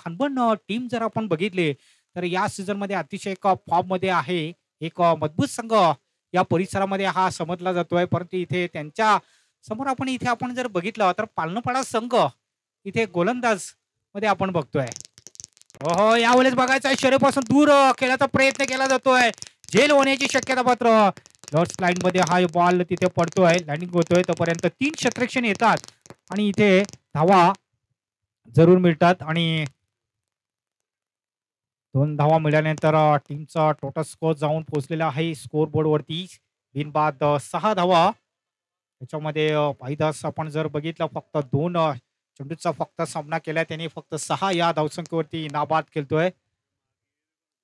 हनबन team जर आपण बघितली तर या सीझनमध्ये अतिशय एक फॉर्ममध्ये आहे. एक मजबूत संघ या परिसरामध्ये हा समजला जातोय. परंतु इथे त्यांच्या समोर आपण जर बघितलं तर पालनपाडा संघ इथे गोलंदाज मध्ये आपण बघतोय. हो, यावेळेस बघायचं आहे शरीरापासून दूर खेळायचा प्रयत्न केला जातोय. झेल होण्याची शक्यता मात्र लॉर्ड्स लाईन मध्ये हा बॉल तिथे पडतोय, लँडिंग होतोय. तोपर्यंत 3 क्षेत्ररक्षण येतात आणि इथे धावा जरूर मिळतात आणि 2 धावा मिळाल्यानंतर टीमचा टोटल स्कोर जाऊन पोहोचलेला आहे स्कोर बोर्ड वरती. बिनबाद 6 धावा. त्याच्यामध्ये पाहिदास आपण जर बघितलं फक्त 2 चेंडूचा फक्त सामना केलाय त्यांनी. फक्त 6 या धावसंख्येवरती नाबाद खेळतोय.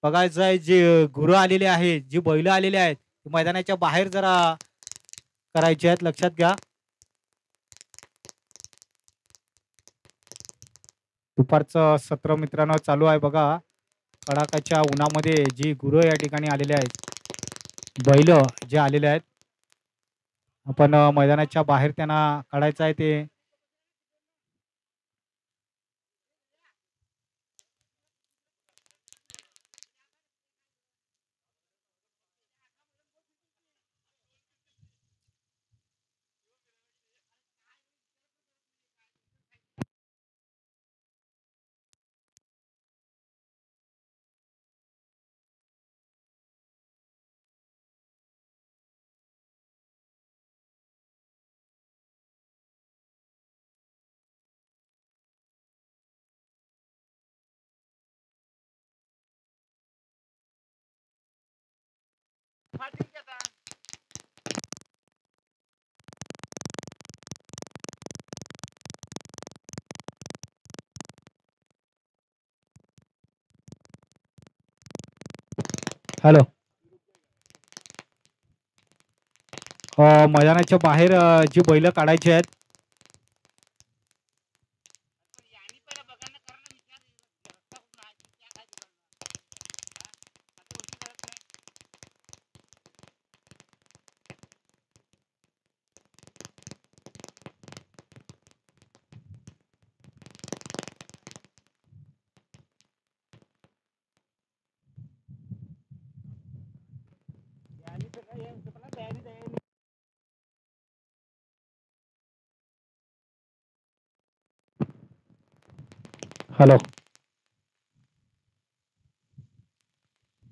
बघायचं आहे जे गुरं आलेले आहेत, जी बैल आलेले आहेत मैदानाच्या बाहेर जरा करायचे आहेत, लक्षात घ्या. दुपारचं सत्र मित्रांनो चालू आहे बघा. कडाकाच्या उन्हामध्ये जी गुरं या ठिकाणी आलेले आहेत, बैल जे आलेले आहेत, आपण मैदानाच्या बाहेर त्यांना काढायचं आहे. ते हॅलो, मैदानाच्या बाहेर जी बैल काढायची आहेत हॅलो,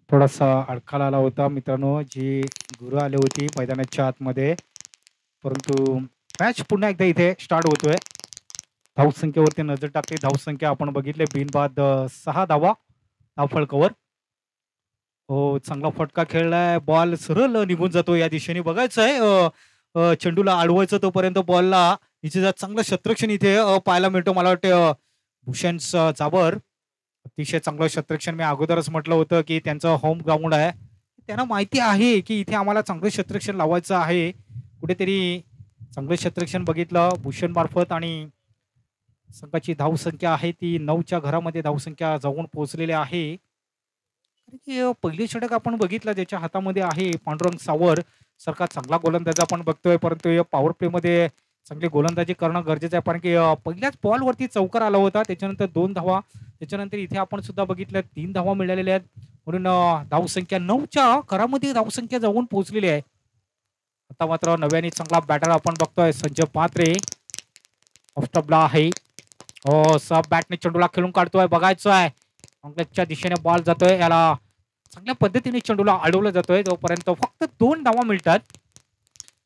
थोडासा अडकाला आला होता मित्रांनो. जी गुरु आली होती मैदानाच्या आतमध्ये. परंतु मॅच पुन्हा एकदा इथे स्टार्ट होतोय. धावसंख्येवरती नजर टाकली. धावसंख्या आपण बघितले बिनबाद 6 धावा धावफलकावर. हो, चांगला फटका खेळलाय. बॉल सरळ निघून जातो या दिशेने. बघायचं आहे चेंडूला अडवायचं तोपर्यंत बॉलला इथे चांगलं क्षेत्ररक्षण इथे पाहायला मिळतो. मला वाटतं भूषण चाबर अतिशय चांगलं क्षेत्ररक्षण. मी अगोदरच म्हटलं होतं की त्यांचं होम ग्राउंड आहे. त्यांना माहिती आहे की इथे आम्हाला चांगलं क्षेत्ररक्षण लावायचं आहे. कुठेतरी चांगलं क्षेत्ररक्षण बघितलं भूषण मार्फत आणि संघाची धावसंख्या आहे ती 9च्या घरामध्ये धावसंख्या जाऊन पोहोचलेली आहे. पहिली षटक आपण बघितलं ज्याच्या हातामध्ये आहे पांडुरंग सावर सारखा चांगला गोलंदाज आपण बघतोय. परंतु या पॉवर प्ले मध्ये चांगली गोलंदाजी करणं गरजेचं आहे. कारण की पहिल्याच बॉलवरती चौकार आला होता. त्याच्यानंतर 2 धावा. त्याच्यानंतर इथे आपण सुद्धा बघितलं 3 धावा मिळालेल्या आहेत. म्हणून धावसंख्या 9च्या घरामध्ये धावसंख्या जाऊन पोहोचलेली आहे. आता मात्र नव्याने चांगला बॅटर आपण बघतोय संजय पात्रे ऑफस्टॉपला आहे. हो, सब बॅटने चेंडूला खेळून काढतोय. बघायचं आहे अंगलच्या दिशेने बॉल जातोय. याला चांगल्या पद्धतीने चेंडूला अडवलं जातोय. जोपर्यंत फक्त 2 धावा मिळतात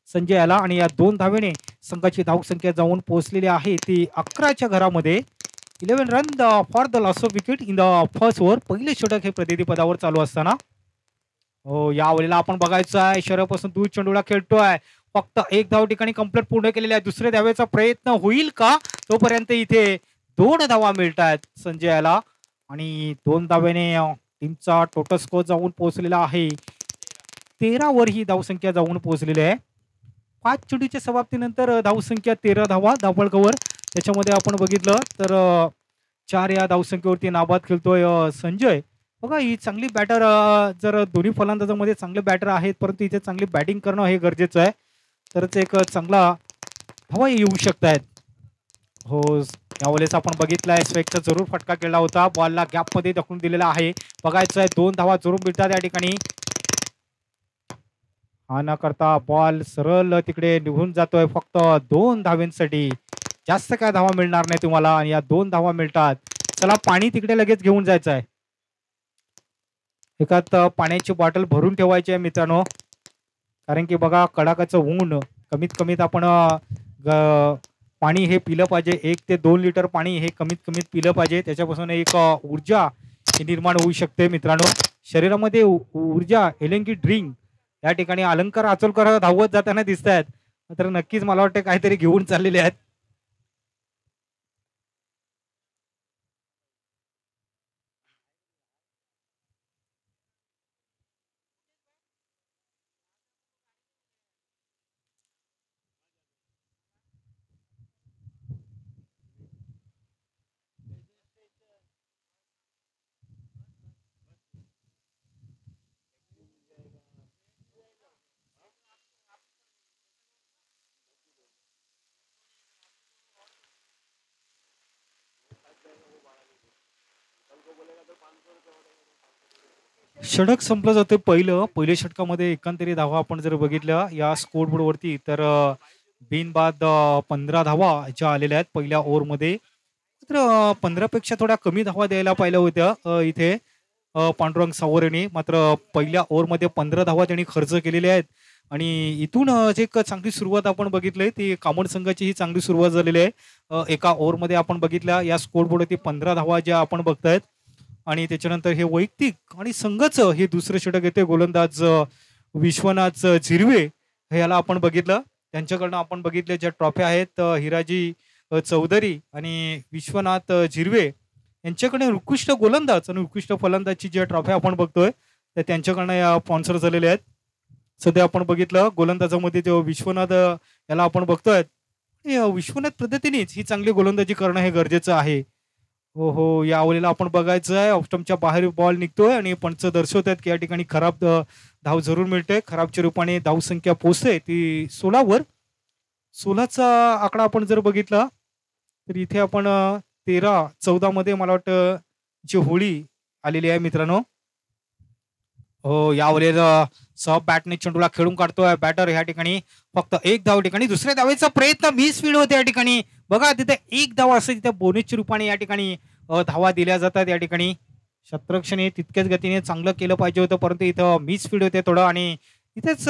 संजय याला आणि या 2 धावेने संघाची धावसंख्या जाऊन पोहोचलेली आहे ती 11च्या घरामध्ये. 11 run for the loss of wicket in the first over. पहिले षटक हे प्रतिपदावर चालू असताना. हो, यावेळेला आपण बघायचं आहे शरीरापासून दूर चेंडूला खेळतोय. फक्त 1 धाव ठिकाणी कंप्लीट पूर्ण केलेली आहे. दुसऱ्या धावेचा प्रयत्न होईल का? तोपर्यंत इथे 2 धावा मिळतात संजय याला आणि 2 धावेने टीमचा टोटल स्कोर जाऊन पोहोचलेला आहे 13 वर ही धावसंख्या जाऊन पोहोचलेली आहे. 5 चेंडूच्या समाप्तीनंतर धावसंख्या 13 धावा धावफलकावर. त्याच्यामध्ये आपण बघितलं तर 4 या धावसंख्येवरती नाबाद खेळतोय संजय. बघा ही चांगली बॅटर जर दोन्ही फलंदाजांमध्ये चांगले बॅटर आहेत परंतु इथे चांगली बॅटिंग करणं हे गरजेचं आहे. तरच एक चांगला धावा येऊ शकतायत. हो, यावेळेस आपण बघितलाय स्वेकचा जरूर फटका केला होता, बॉलला गॅपमध्ये ढकलून दिलेला आहे. बघायचं आहे 2 धावा जरूर मिळतात या ठिकाणी. हा न करता बॉल सरळ तिकडे निघून जातोय फक्त 2 धावांसाठी. जास्त काय धावा मिळणार नाही तुम्हाला आणि या 2 धावा मिळतात. चला पाणी तिकडे लगेच घेऊन जायचं आहे. एकात पाण्याची बॉटल भरून ठेवायची आहे मित्रांनो, कारण की बघा कडाकाचं ऊन, कमीत कमीत आपण पाणी हे पिलं पाहिजे. 1 ते 2 लिटर पाणी हे कमीत कमीत पिलं पाहिजे. त्याच्यापासून एक ऊर्जा ही निर्माण होऊ शकते मित्रांनो. शरीरामध्ये ऊर्जा एलएनजी ड्रिंक या ठिकाणी अलंकार अचलकर धावत जाताना दिसत आहेत. तर नक्कीच मला वाटतं काहीतरी घेऊन चाललेले आहेत. षटक संपलं जातं पहिल्या षटकामध्ये एकांतरी धावा आपण जर बघितल्या या स्कोर बोर्डवरती तर बिनबाद 15 धावा ज्या आलेल्या आहेत पहिल्या ओव्हरमध्ये. तर 15 पेक्षा थोड्या कमी धावा द्यायला पाहिल्या होत्या इथे पांडुरंग सावरेने. मात्र पहिल्या ओव्हरमध्ये 15 धावा त्यांनी खर्च केलेल्या आहेत आणि इथून जे एक चांगली सुरुवात आपण बघितली ती कामड संघाची ही चांगली सुरुवात झालेली आहे. एका ओव्हरमध्ये आपण बघितल्या या स्कोर बोर्डवरती 15 धावा ज्या आपण बघतायत आणि त्याच्यानंतर हे वैयक्तिक आणि संघाचं हे दुसरं षटक येते. गोलंदाज विश्वनाथ झिरवे हे याला आपण बघितलं, त्यांच्याकडनं आपण बघितले ज्या ट्रॉफ्या आहेत हिराजी चौधरी आणि विश्वनाथ झिरवे यांच्याकडे उत्कृष्ट गोलंदाज आणि उत्कृष्ट फलंदाजची ज्या ट्रॉफ्या आपण बघतोय त्या त्यांच्याकडनं या स्पॉन्सर झालेल्या आहेत. सध्या आपण बघितलं गोलंदाजामध्ये जो विश्वनाथ याला आपण बघतोय, विश्वनाथ पद्धतीनेच ही चांगली गोलंदाजी करणं हे गरजेचं आहे. हो हो, या ओव्हरला आपण बघायचं आहे ऑफस्टंपच्या बाहेर बॉल निघतोय आणि पंच दर्शवत आहेत की या ठिकाणी खराब धाव जरूर मिळते. खराबच्या रूपाने धाव संख्या पोहोचते ती 16वर. 16चा आकडा आपण जर बघितला तर इथे आपण 13-14 मध्ये मला वाटतं जी होळी आलेली आहे मित्रांनो. हो, यावेळेला सब बॅटने चेंडूला खेळून काढतोय बॅटर या ठिकाणी. फक्त 1 धाव ठिकाणी दुसऱ्या धावेचा प्रयत्न मिस फील्ड होते या ठिकाणी. बघा तिथे 1 धाव असते तिथे बोनसच्या रूपाने या ठिकाणी धावा दिल्या जातात या ठिकाणी. क्षेत्ररक्षण तितक्याच गतीने चांगलं केलं पाहिजे होतं परंतु इथं मिस फील्ड होते थोडं आणि इथेच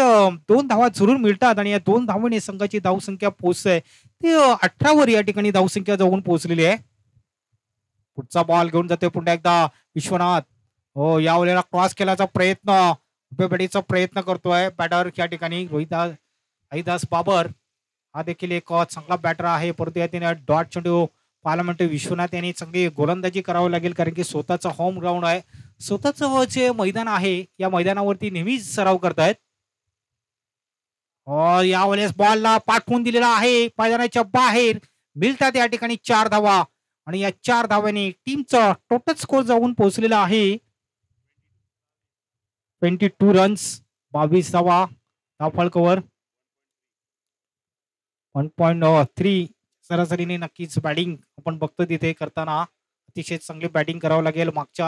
2 धावा जरूर मिळतात आणि या 2 धावांनी संघाची धावसंख्या पोहोचते ती 18वर या ठिकाणी धावसंख्या जाऊन पोहोचलेली आहे. पुढचा बॉल घेऊन जाते पुन्हा एकदा विश्वनाथ. हो, यावेळेला क्रॉस केल्याचा प्रयत्न उभेबडीचा प्रयत्न करतोय बॅटर या ठिकाणी रोहिदास बाबर. हा देखील एक चांगला बॅटर आहे परंतु या डॉट चेंडू पाहायला म्हणतो. विश्वनाथ यांनी चांगली गोलंदाजी करावी लागेल कारण की स्वतःचा होम ग्राउंड आहे, स्वतःचं जे मैदान आहे या मैदानावरती नेहमीच सराव करतायत. यावेळेस बॉलला पाठवून दिलेला आहे मैदानाच्या बाहेर. मिळतात या ठिकाणी 4 धावा आणि या 4 धाव्यांनी टीमचा टोटल स्कोर जाऊन पोहोचलेला आहे 22 रन्स. 22 धावा धावफलकावर 1.3 सरासरीने. नक्कीच बॅटिंग आपण बघतो तिथे करताना अतिशय चांगली बॅटिंग करावं लागेल. मागच्या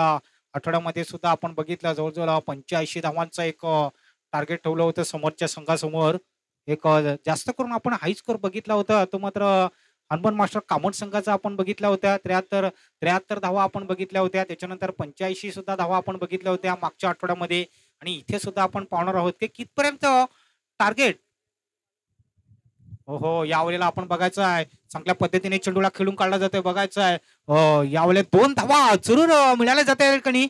आठवड्यामध्ये सुद्धा आपण बघितलं जवळजवळ 85 धावांचा एक टार्गेट ठेवलं होतं समोरच्या संघासमोर. एक जास्त करून आपण हाय स्कोर बघितला होता तो मात्र हनुमान मास्टर कामोड संघाचा आपण बघितल्या होत्या. 73 धावा आपण बघितल्या होत्या. त्याच्यानंतर 85 सुद्धा धावा आपण बघितल्या होत्या मागच्या आठवड्यामध्ये आणि इथे सुद्धा आपण पाहणार आहोत की कितपर्यंत टार्गेट. हो, यावेळेला आपण बघायचं आहे चांगल्या पद्धतीने चेंडूला खेळून काढला जातोय. बघायचं आहे यावेळेला 2 धावा जरूर मिळाल्या जाते ठिकाणी.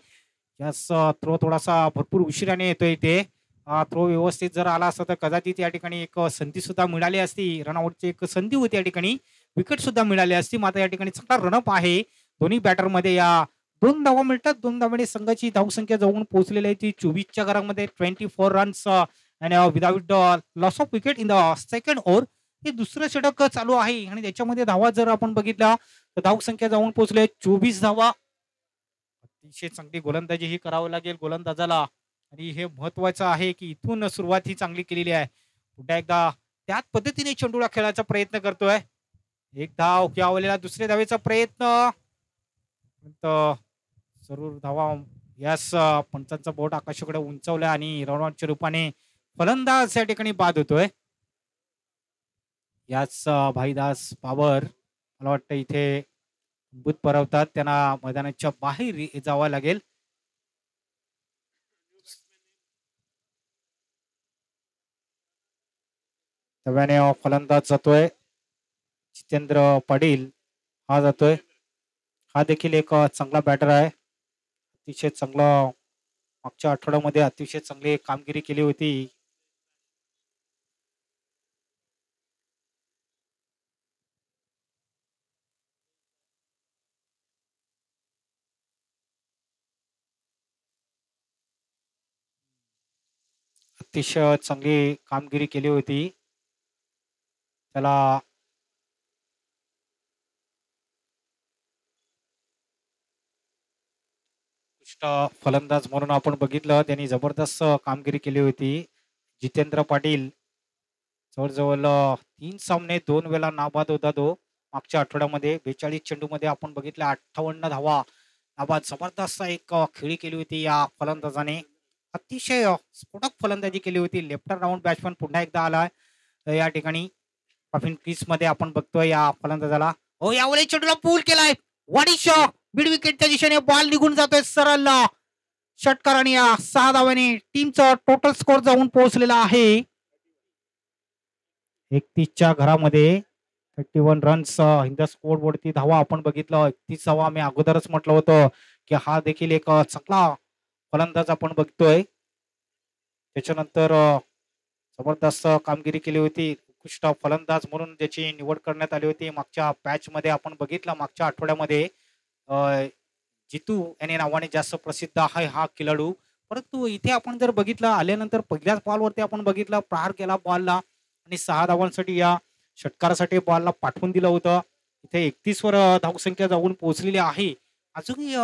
यास थ्रो थोडासा भरपूर उशिराने येतोय इथे. थ्रो व्यवस्थित जर आला असता तर कदाचित या ठिकाणी एक संधी सुद्धा मिळाली असती. रनआउटची एक संधी होती या ठिकाणी, विकेट सुद्धा मिळाली असती. मात्र या ठिकाणी चांगला रनअप आहे दोन्ही बॅटरमध्ये. या 2 धावा मिळतात. 2 धावांनी संघाची धावसंख्या जाऊन पोहोचलेली आहे ती 24च्या घरामध्ये. 24 runs and without loss of wicket in the second over. हे दुसरं षटक चालू आहे आणि त्याच्यामध्ये धावा जर आपण बघितल्या तर धावसंख्या जाऊन पोहोचले 24 धावा. अतिशय चांगली गोलंदाजी ही करावी लागेल गोलंदाजाला आणि हे महत्वाचं आहे की इथून सुरुवात ही चांगली केलेली आहे. पुन्हा एकदा त्याच पद्धतीने चेंडूला खेळायचा प्रयत्न करतोय. एक धाव किंवा दुसऱ्या धावेचा प्रयत्न, पण जरूर धावा. यास पंचांचा बोट आकाशाकडे उंचावला आणि रनआउटच्या रूपाने फलंदाज या ठिकाणी बाद होतोय. याच भाईदास बाबर मला वाटतं इथे बुत परवतात, त्यांना मैदानाच्या बाहेर जावं लागेल. नव्याने फलंदाज जातोय जितेंद्र पाटील, हा जातोय. हा देखील एक चांगला बॅटर आहे. अतिशय चांगला मागच्या आठवड्यामध्ये अतिशय चांगली कामगिरी केली होती. अतिशय चांगली कामगिरी केली होती. त्याला फलंदाज म्हणून आपण बघितलं, त्यांनी जबरदस्त कामगिरी केली होती. जितेंद्र पाटील जवळजवळ 3 सामने 2 वेळा नाबाद होता तो मागच्या आठवड्यामध्ये. 42 चेंडूमध्ये आपण बघितलं 58 धावा नाबाद. जबरदस्त एक खेळी केली होती या फलंदाजाने. अतिशय स्फोटक फलंदाजी केली होती. लेफ्ट राऊंड बॅट्समन पुन्हा एकदा आलाय या ठिकाणी. क्रीज मध्ये आपण बघतोय या फलंदाजाला. हो, यावेळी चेंडूला पूल केलाय. वाडी शॉट मिड विकेटच्या दिशेने बॉल निघून जातोय सरळ षटकार आणि या 6 धावांनी टीमचा टोटल स्कोर जाऊन पोहोचलेला आहे 31च्या घरामध्ये. 31 रन्स इन द स्कोर वरती धावा आपण बघितलं. 31 धावा मी अगोदरच म्हटलं होतं की हा देखील एक चांगला फलंदाज आपण बघतोय. त्याच्यानंतर जबरदस्त कामगिरी केली होती. उत्कृष्ट फलंदाज म्हणून त्याची निवड करण्यात आली होती मागच्या पॅच मध्ये. आपण बघितलं मागच्या आठवड्यामध्ये जितू याने नावाने जास्त प्रसिद्ध आहे हा खेळाडू. परंतु इथे आपण जर बघितलं आल्यानंतर पहिल्याच बॉलवरती आपण बघितलं प्रहार केला बॉलला आणि 6 धावांसाठी या षटकारासाठी बॉलला पाठवून दिलं होतं. इथे 31 वर धावसंख्या जाऊन पोहोचलेली आहे. अजूनही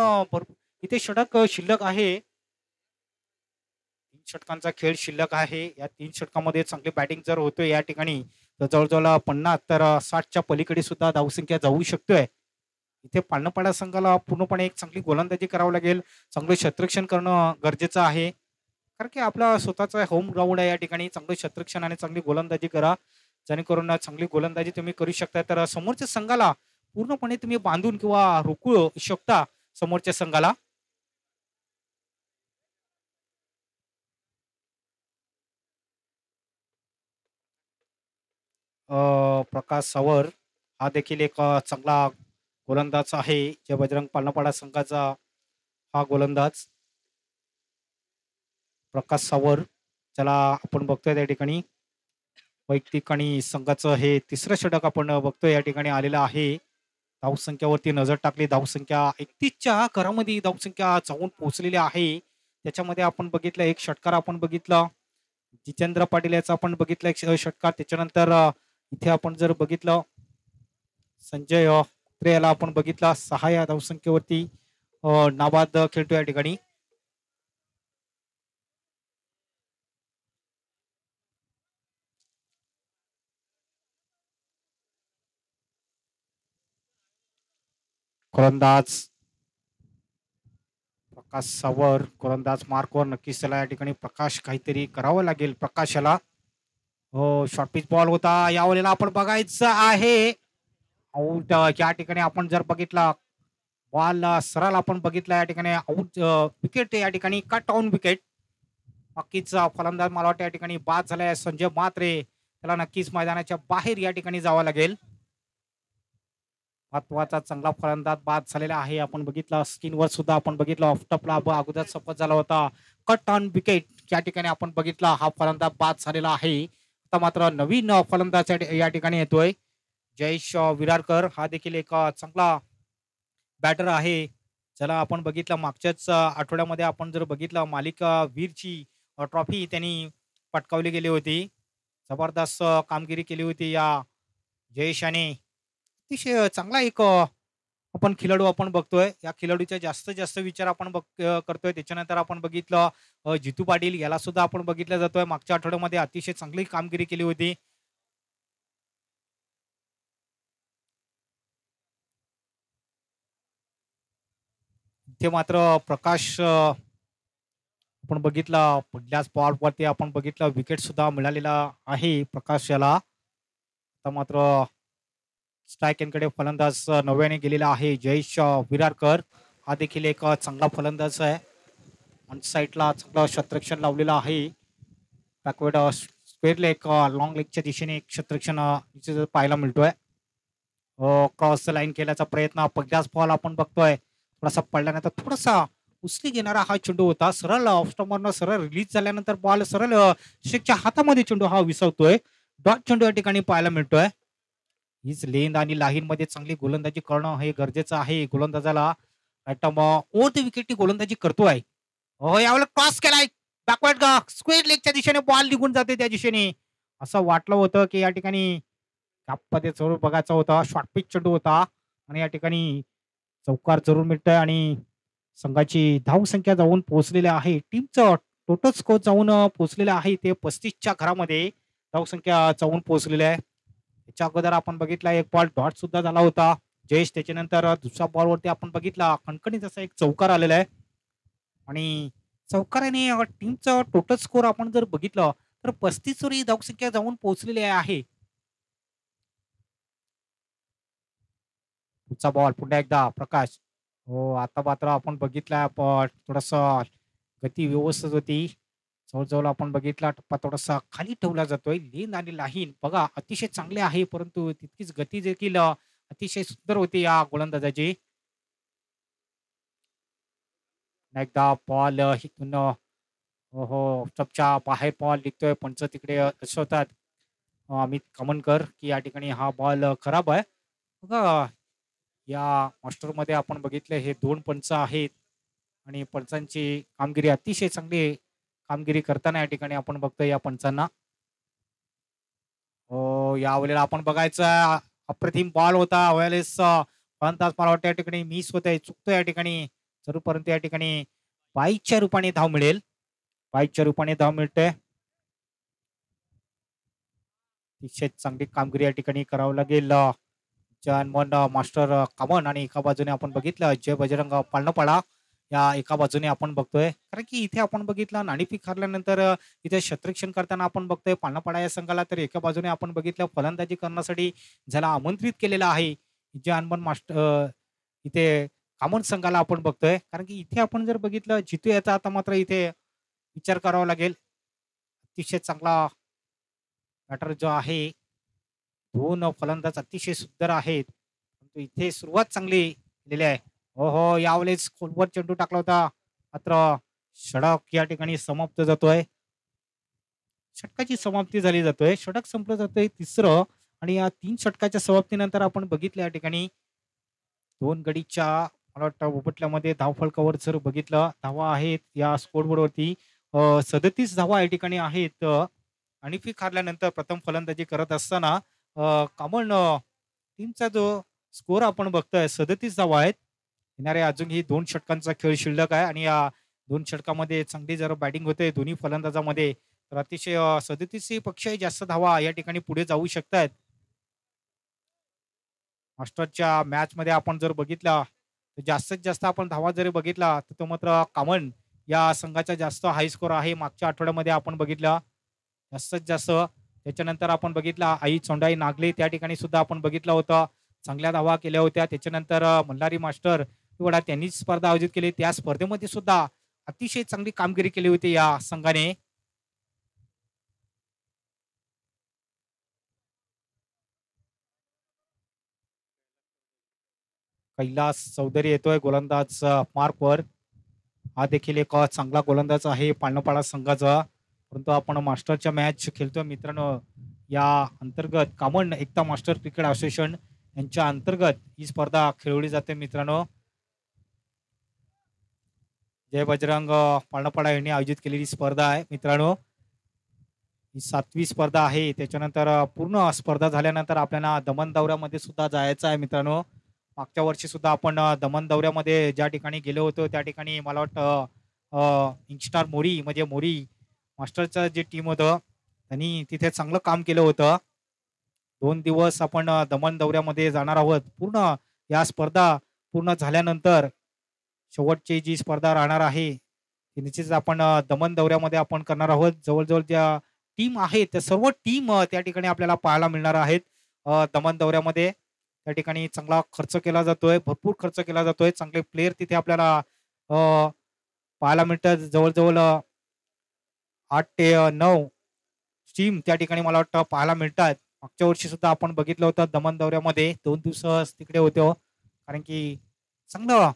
इथे षटक शिल्लक आहे. 3 षटकांचा खेळ शिल्लक आहे. या 3 षटकामध्ये चांगली बॅटिंग जर होतोय या ठिकाणी तर जवळजवळ 50 तर 60च्या पलीकडे सुद्धा धावसंख्या जाऊ शकतोय. इथे पाळणापाडा संघाला पूर्णपणे एक चांगली गोलंदाजी करावं लागेल. चांगलं क्षेत्ररक्षण करणं गरजेचं आहे. कारण की आपला स्वतःचा होम ग्राउंड आहे या ठिकाणी. चांगलं क्षेत्ररक्षण आणि चांगली गोलंदाजी करा, जेणेकरून चांगली गोलंदाजी तुम्ही करू शकता. तर समोरच्या संघाला पूर्णपणे तुम्ही बांधून किंवा रोखू शकता समोरच्या संघाला. प्रकाश सावर हा देखील एक चांगला गोलंदाज आहे. जे बजरंग पालनापाडा संघाचा हा गोलंदाज प्रकाश सावर, ज्याला आपण बघतोय त्या ठिकाणी वैयक्तिक आणि संघाचं हे तिसरं षटक आपण बघतोय या ठिकाणी आलेलं आहे. धावसंख्यावरती नजर टाकली. धावसंख्या 31च्या घरामध्ये धावसंख्या जाऊन पोहोचलेली आहे. त्याच्यामध्ये आपण बघितलं एक षटकार आपण बघितला जितेंद्र पाटील याचा आपण बघितलं एक षटकार. त्याच्यानंतर इथे आपण जर बघितलं संजय याला आपण बघितला 6 या धावसंख्येवरती नाबाद खेळतो या ठिकाणी. गोलंदाज प्रकाश सावर गोलंदाज मार्कवर नक्कीच त्याला या ठिकाणी प्रकाश काहीतरी करावं लागेल प्रकाशाला. हो, शॉर्ट पिच बॉल होता. यावेळेला आपण बघायचं आहे आउट. या ठिकाणी आपण जर बघितला बॉल सरळ आपण बघितला या ठिकाणी आउट. विकेट या ठिकाणी कट ऑन विकेट. बाकीचा फलंदाज मला वाटतं या ठिकाणी बाद झालाय संजय म्हात्रे. त्याला नक्कीच मैदानाच्या बाहेर या ठिकाणी जावं लागेल. महत्वाचा चांगला फलंदाज बाद झालेला आहे. आपण बघितलं स्क्रीनवर सुद्धा आपण बघितलं ऑफ टॉपला अगोदर सफल झाला होता. कट ऑन विकेट या ठिकाणी आपण बघितला हा फलंदाज बाद झालेला आहे. आता मात्र नवीन फलंदाज या ठिकाणी येतोय जयेश विरारकर. हा देखील एक चांगला बॅटर आहे. ज्याला आपण बघितलं मागच्याच आठवड्यामध्ये आपण जर बघितलं मालिका वीरची ट्रॉफी त्यांनी पटकावली गेली होती. जबरदस्त कामगिरी केली होती या जयेशाने. अतिशय चांगला एक आपण खेळाडू आपण बघतोय. या खेळाडूचा जास्तीत जास्त विचार आपण करतोय. त्याच्यानंतर आपण बघितलं जितू पाटील याला सुद्धा आपण बघितलं जातोय. मागच्या आठवड्यामध्ये अतिशय चांगली कामगिरी केली होती. इथे मात्र प्रकाश आपण बघितला पहिल्याच बॉलवरती आपण बघितलं विकेट सुद्धा मिळालेला आहे प्रकाश याला. आता मात्र स्ट्राईक एंडकडे फलंदाज नव्याने गेलेला आहे जयेश विरारकर. हा देखील एक चांगला फलंदाज आहे. ऑन साईडला चांगलं क्षेत्ररक्षण लावलेलं आहे. बॅकवर्ड स्क्वेअर लेग लॉंग लेगच्या दिशेने एक क्षेत्ररक्षण पाहायला मिळतोय. क्रॉस लाईन केल्याचा प्रयत्न पहिल्याच बॉल आपण बघतोय थोडासा पडल्यानंतर थोडासा उचली घेणारा हा चेंडू होता. सरळ ऑफ स्टंपवरनं सरळ रिलीज झाल्यानंतर बॉल सरळ शेखच्या हातामध्ये चेंडू हा विसरतोय. डॉट चेंडू या ठिकाणी पाहायला मिळतोय. हीच लेंद आणि लाहीन मध्ये चांगली गोलंदाजी करणं हे गरजेचं आहे. गोलंदाजाला ओव्हर द विकेट गोलंदाजी करतोय. यावेळेला क्रॉस केलाय बॅकवर्ड स्क्वेअर लेगच्या दिशेने बॉल निघून जाते त्या दिशेने. असं वाटलं होतं की या ठिकाणी मध्ये जरूर बघायचा होता. शॉर्ट पिच चेंडू होता आणि या ठिकाणी चौकार जरूर मिळतोय आणि संघाची धावसंख्या जाऊन पोहोचलेली आहे. टीमचं टोटल स्कोर जाऊन पोहोचलेलं आहे ते 35च्या घरामध्ये धावसंख्या जाऊन पोहोचलेली आहे. त्याच्या अगोदर आपण बघितला एक बॉल डॉट सुद्धा झाला होता जयेश. त्याच्यानंतर दुसऱ्या बॉलवरती आपण बघितला खणखणीत असा एक चौकार आलेला आहे आणि चौकाराने टीमचं टोटल स्कोर आपण जर बघितलं तर 35 वर ही धावसंख्या जाऊन पोहोचलेली आहे. पुढचा बॉल पुन्हा एकदा प्रकाश. हो आता मात्र आपण बघितला थोडस गती व्यवस्थित होती. जवळजवळ आपण बघितला टप्पा थोडासा खाली ठेवला जातोय. लेन आणि लाहीन बघा अतिशय चांगले आहे परंतु तितकीच गती देखील अतिशय सुंदर होती या गोलंदाजाची. एकदा बॉल हिथून हो स्टपच्या बाहेर बॉल निघतोय. पंच तिकडे दर्शवतात अमित कामनकर की या ठिकाणी हा बॉल खराब आहे. बघा या मास्टरमध्ये आपण बघितले हे 2 पंच आहेत आणि पंचांची कामगिरी अतिशय चांगली कामगिरी करताना या ठिकाणी आपण बघतोय या पंचांना. यावेळेला आपण बघायचं अप्रतिम बॉल होता. वेळेस फलंदाज मला वाटतं या ठिकाणी मिस होतंय चुकतोय या ठिकाणी जरूरपर्यंत या ठिकाणी 22च्या रूपाने धाव मिळेल. 22च्या रूपाने धाव मिळते. अतिशय चांगली कामगिरी या ठिकाणी करावं लागेल मन मास्टर कामन आणि एका बाजूने आपण बघितलं जय बजरंग पाळणपाडा या एका बाजूने आपण बघतोय. कारण की इथे आपण बघितलं नाणेफेक हरल्यानंतर इथे क्षेत्ररक्षण करताना आपण बघतोय पाळणपाडा या संघाला. तर एका बाजूने आपण बघितलं फलंदाजी करण्यासाठी ज्याला आमंत्रित केलेलं आहे जय हनुमान मास्टर इथे कामन संघाला आपण बघतोय. कारण की इथे आपण जर बघितलं जितू याचा आता मात्र इथे विचार करावा लागेल. अतिशय चांगला बॅटर जो आहे 2 फलंदाज अतिशय सुंदर आहेत परंतु इथे सुरुवात चांगली केलेली आहे. हो यावेळेस खोलवर चेंडू टाकला होता मात्र षटक या ठिकाणी समाप्त जातोय. षटकाची समाप्ती झाली जातोय. षटक संपलं जातोय तिसरं आणि या 3 षटकाच्या समाप्तीनंतर आपण बघितलं या ठिकाणी 2 गडीच्या मला वाटतं उपटल्यामध्ये धावफलकावर जर बघितलं धावा आहेत या स्कोरबोर्ड वरती 37 धावा या ठिकाणी आहेत. आणि फी हारल्यानंतर प्रथम फलंदाजी करत असताना कॉमन टीमचा जो स्कोर आपण बघतोय 37 धावा आहेत. येणारे अजूनही 2 षटकांचा खेळ शिल्लक आहे आणि या 2 षटकामध्ये चांगली जर बॅटिंग होते दोन्ही फलंदाजामध्ये तर अतिशय 37 पेक्षाही जास्त धावा या ठिकाणी पुढे जाऊ शकतात. मास्टरच्या मॅच मध्ये आपण जर बघितला तर जास्तीत जास्त आपण धावा जरी बघितला तर तो मात्र कॉमन या संघाचा जास्त हाय स्कोर आहे. मागच्या आठवड्यामध्ये आपण बघितला जास्तीत जास्त. त्याच्यानंतर आपण बघितला आई चोंडाई नागले त्या ठिकाणी सुद्धा आपण बघितलं होतं चांगल्या धावा केल्या होत्या. त्याच्यानंतर मल्हारी मास्टर वडा त्यांनी स्पर्धा आयोजित केली त्या स्पर्धेमध्ये सुद्धा अतिशय चांगली कामगिरी केली होती या संघाने. कैलास चौधरी येतोय गोलंदाज मार्कवर. हा देखील एक चांगला गोलंदाज आहे पाळणपाडा संघाचा. परंतु आपण मास्टरच्या मॅच खेळतोय मित्रांनो. या अंतर्गत कॉमन एकता मास्टर क्रिकेट असोसिएशन यांच्या अंतर्गत ही स्पर्धा खेळवली जाते मित्रांनो. जय बजरंग पाळणपाडा यांनी आयोजित केलेली स्पर्धा आहे मित्रांनो. ही 7वी स्पर्धा आहे. त्याच्यानंतर पूर्ण स्पर्धा झाल्यानंतर आपल्याला दमन दौऱ्यामध्ये सुद्धा जायचं आहे मित्रांनो. मागच्या वर्षी सुद्धा आपण दमन दौऱ्यामध्ये ज्या ठिकाणी गेलो होतो त्या ठिकाणी मला वाटतं इंस्टार मोरी म्हणजे मोरी मास्टरचं जे टीम होतं त्यांनी तिथे चांगलं काम केलं होतं. 2 दिवस आपण दमन दौऱ्यामध्ये जाणार आहोत. पूर्ण या स्पर्धा पूर्ण झाल्यानंतर शेवटची जी स्पर्धा राहणार आहे ती निश्चितच आपण दमण दौऱ्यामध्ये आपण करणार आहोत. जवळ-जवळ ज्या टीम आहेत त्या सर्व टीम त्या ठिकाणी आपल्याला पाहायला मिळणार आहेत. दमण दौऱ्यामध्ये त्या ठिकाणी चांगला खर्च केला जातोय, भरपूर खर्च केला जातोय. चांगले प्लेयर तिथे आपल्याला अ, पाहायला मिळतात. जवळ-जवळ 8 ते 9 टीम त्या ठिकाणी मला वाटतं पाहायला मिळतात. मागच्या वर्षी सुद्धा आपण बघितलं होतं दमण दौऱ्यामध्ये 2 दिवस तिकडे होते हो. कारण की चांगलं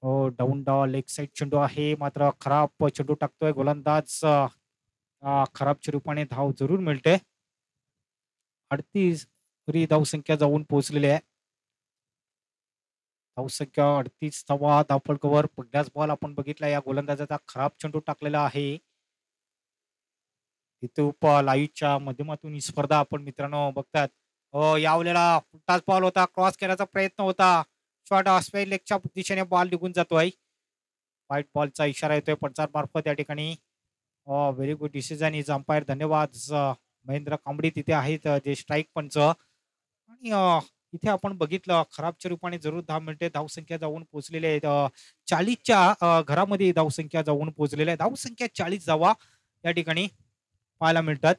हो, डाउन द लेग साइड चेंडू आहे. मात्र खराब चेंडू टाकतोय गोलंदाज. खराब चेंडूपाने धाव जरूर मिळते. 38 तरी धावसंख्या जाऊन पोहोचलेली आहे. धावसंख्या 38 धावा धावफलकावर. पहिलाच बॉल आपण बघितला या गोलंदाजाचा खराब चेंडू टाकलेला आहे. इथे लाईव्हच्या माध्यमातून ही स्पर्धा आपण मित्रांनो बघतात. यावेळेला फुटताच बॉल होता. क्रॉस करण्याचा प्रयत्न होता. शॉर्ट ऑस्ट्रेलिया लेगच्या दिशेने बॉल निघून जातोय. व्हाईट बॉलचा इशारा येतोय पंचांत मार्फत या ठिकाणी. Very good decision is umpire. धन्यवाद. महेंद्र कांबडी तिथे आहेत जे स्ट्राईक पंच. आणि इथे आपण बघितलं खराबच्या रूपाने जरूर 10 मिनिटे धावसंख्या जाऊन पोहोचलेली आहे. 40च्या घरामध्ये धावसंख्या जाऊन पोहोचलेल्या आहे. धावसंख्या 40 धावा या ठिकाणी पाहायला मिळतात.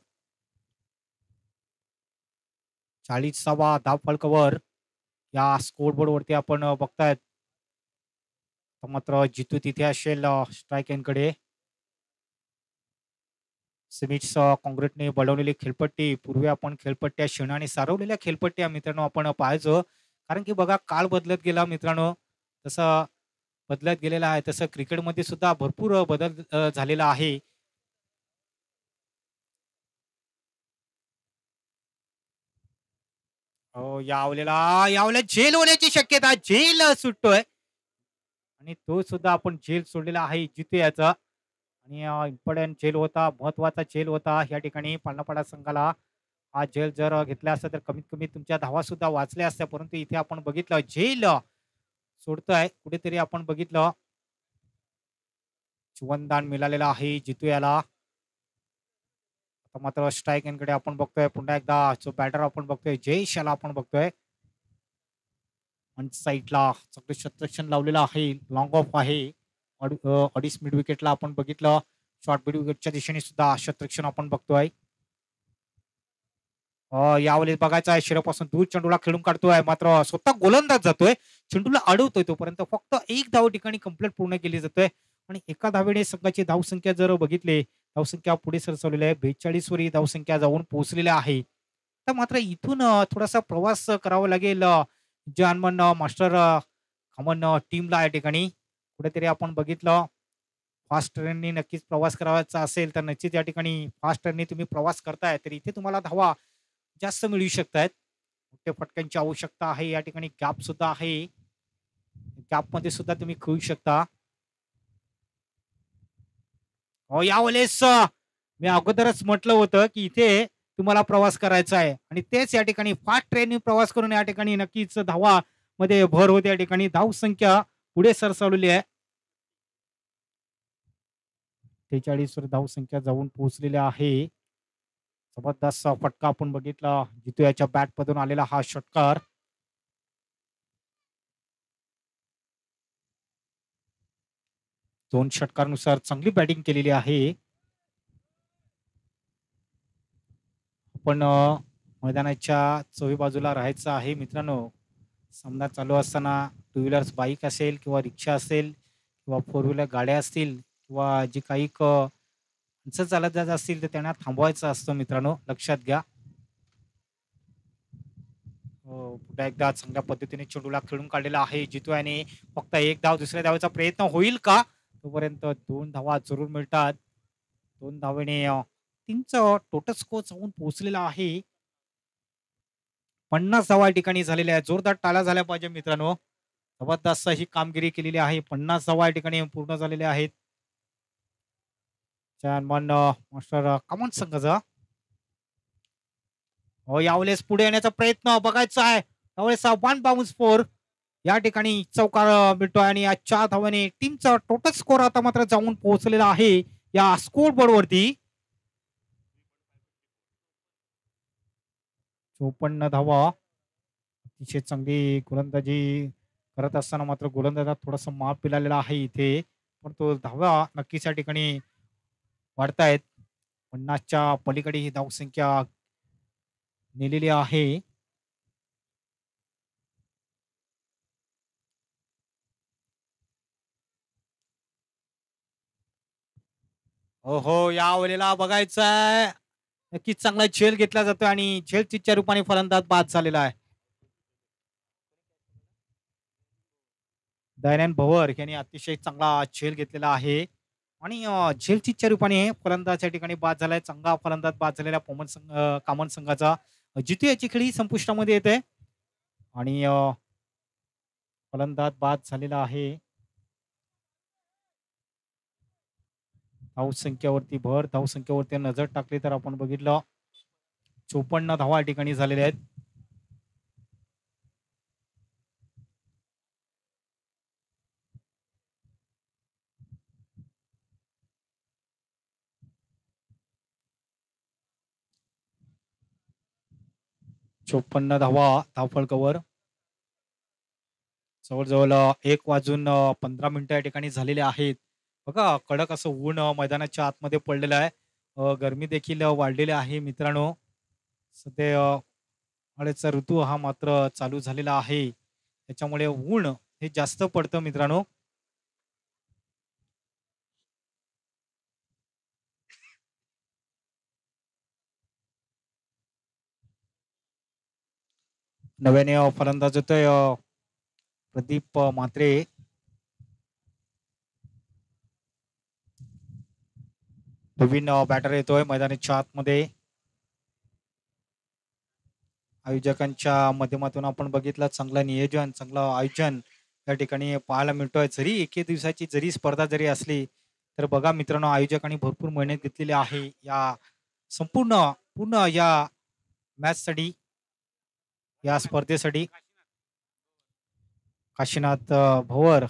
40वा धाव फलकावर या स्कोरबोर्ड वरती आपण बघतायत. मात्र जितू तिथे असेल स्ट्राईक एंडकडे. सिमिट्स काँक्रीटने बनवलेली खेळपट्टी. पूर्वी आपण खेळपट्ट्या शेणाने सारवलेल्या खेळपट्ट्या मित्रांनो आपण पाहायचो. कारण की बघा काळ बदलत गेला मित्रांनो. तसं बदलत गेलेला आहे. तसं क्रिकेटमध्ये सुद्धा भरपूर बदल झालेला आहे. हो, यावेळेला झेल होण्याची शक्यता. झेल सुटतोय आणि तो सुद्धा आपण झेल सोडलेला आहे जिथे याचा. आणि इम्पॉर्टंट झेल होता, महत्वाचा झेल होता या ठिकाणी पांडापाडा संघाला. हा झेल जर घेतला असता तर कमीत कमी तुमच्या धावा सुद्धा वाचल्या असत्या. परंतु इथे आपण बघितलं झेल सोडतोय. कुठेतरी आपण बघितलं जीवनदान मिळालेलं आहे जितू याला. आता मात्र स्ट्राईक एंडकडे आपण बघतोय. पुन्हा एकदा जो बॅटर आपण बघतोय जयेश याला आपण बघतोय. साईडला सगळे शतरक्षण लावलेलं आहे. लॉंग ऑफ आहे. अडीच मिड विकेटला आपण बघितलं. शॉर्ट मिड विकेटच्या दिशेने सुद्धा शतरक्षण आपण बघतोय. यावेळेस बघायचं आहे शिरापासून दूर चेंडूला खेळून काढतोय. मात्र स्वतः गोलंदाज जातोय. चेंडूला अडवतोय तोपर्यंत फक्त एक धाव ठिकाणी कंप्लीट पूर्ण केली जाते. आणि एका धावेने संघाची धावसंख्या जर बघितली धावसंख्या पुढे सरसवलेली आहे. 42 वरी धावसंख्या जाऊन पोहोचलेल्या आहे. तर मात्र इथून थोडासा प्रवास करावा लागेल जानमन मास्टर खमन टीमला या ठिकाणी. कुठेतरी आपण बघितलं फास्ट ट्रेननी नक्कीच प्रवास करायचा असेल तर नक्कीच या ठिकाणी फास्ट ट्रेननी तुम्ही प्रवास करताय तर इथे तुम्हाला धावा जास्त मिळू शकतायत. मोठ्या फटक्यांची आवश्यकता आहे. या ठिकाणी गॅप सुद्धा आहे. गॅप मध्ये सुद्धा तुम्ही खेळू शकता. यावेळेस मी अगोदरच म्हटलं होतं की इथे तुम्हाला प्रवास करायचा आहे आणि तेच या ठिकाणी फास्ट ट्रेनने प्रवास करून या ठिकाणी नक्कीच धावा मध्ये भर होते. या ठिकाणी धाव संख्या पुढे सरसावलेली आहे. 43 वर धाव संख्या जाऊन पोहोचलेली आहे. जबरदस्त फटका आपण बघितला जितू याच्या बॅट मधून आलेला हा षटकार. दोन षटकारानुसार चांगली बॅटिंग केलेली आहे. पण मैदानाच्या चोही बाजूला राहायचं आहे मित्रांनो. सामना चालू असताना टू व्हीलर्स बाईक असेल किंवा रिक्षा असेल किंवा फोर व्हीलर गाड्या असतील किंवा जी काही माणसं चालत जात असतील तर त्यांना थांबवायचं असतं मित्रांनो. लक्षात घ्या. पुन्हा एकदा चांगल्या पद्धतीने चेंडूला खेळून काढलेला आहे जितू याने. फक्त एक धाव दुसऱ्या धावेचा प्रयत्न होईल का तोपर्यंत 2 धावा जरूर मिळतात. 2 धावेने टीमचं टोटल स्कोर जाऊन पोहोचलेला आहे. 50 धावा या ठिकाणी झालेल्या आहेत. जोरदार टाळ्या झाल्या पाहिजे मित्रांनो. जबरदस्त ही कामगिरी केलेली आहे. 50 धावा या ठिकाणी पूर्ण झालेल्या आहेत. चॅनमन मास्टर कमन संघाचा. यावेळेस पुढे येण्याचा प्रयत्न बघायचा आहे. त्यावेळेस वन बाउन्स फोर या ठिकाणी चौकार मिळतोय आणि या 4 धावाने टीमचा टोटल स्कोर आता मात्र जाऊन पोहोचलेला आहे या स्कोर बोर्ड वरती. 54 धावा. अतिशय चांगली गोलंदाजी करत असताना मात्र गोलंदाजाला थोडासा मार पिलालेला आहे इथे. पण तो धावा नक्कीच या ठिकाणी वाढतायत. 50च्या पलीकडे ही धावसंख्या नेलेली आहे. हो, हो. यावेळेला बघायचंय. नक्कीच चांगला झेल घेतला जातोय आणि झेलच्या रूपाने फलंदाज बाद झालेला आहे. दयानंद भवर यांनी अतिशय चांगला झेल घेतलेला आहे आणि झेलच्या रूपाने फलंदाज या ठिकाणी बाद झालाय. चांगला फलंदाज बाद झालेल्या कामन संघाचा जिथे याची खेळी संपुष्टामध्ये येते आणि फलंदाज बाद झालेला आहे. धावसंख्येवरती धावसंख्येवरती नजर टाकली तर आपण बघितलं 54 धावा या ठिकाणी झालेल्या आहेत. चोपन्न धावा धावफलकावर जवळजवळ 1 वाजून 15 मिनिटं या ठिकाणी झालेले आहेत. बघा कडक असं ऊन मैदानाच्या आतमध्ये पडलेलं आहे. गरमी देखील वाढलेली आहे मित्रांनो. सध्या उन्हाळ्याचा ऋतू हा मात्र चालू झालेला आहे. त्याच्यामुळे ऊन हे जास्त पडतं मित्रांनो. नव्याने फलंदाज येतोय प्रदीप म्हात्रे. नवीन बॅटर येतोय मैदानाच्या आतमध्ये. आयोजकांच्या माध्यमातून आपण बघितलं चांगलं नियोजन चांगलं आयोजन या ठिकाणी पाहायला मिळतोय. जरी एके दिवसाची जरी स्पर्धा जरी असली तर बघा मित्रांनो आयोजकांनी भरपूर मेहनत घेतलेली आहे या संपूर्ण पूर्ण या मॅचसाठी या स्पर्धेसाठी. काशीनाथ भवर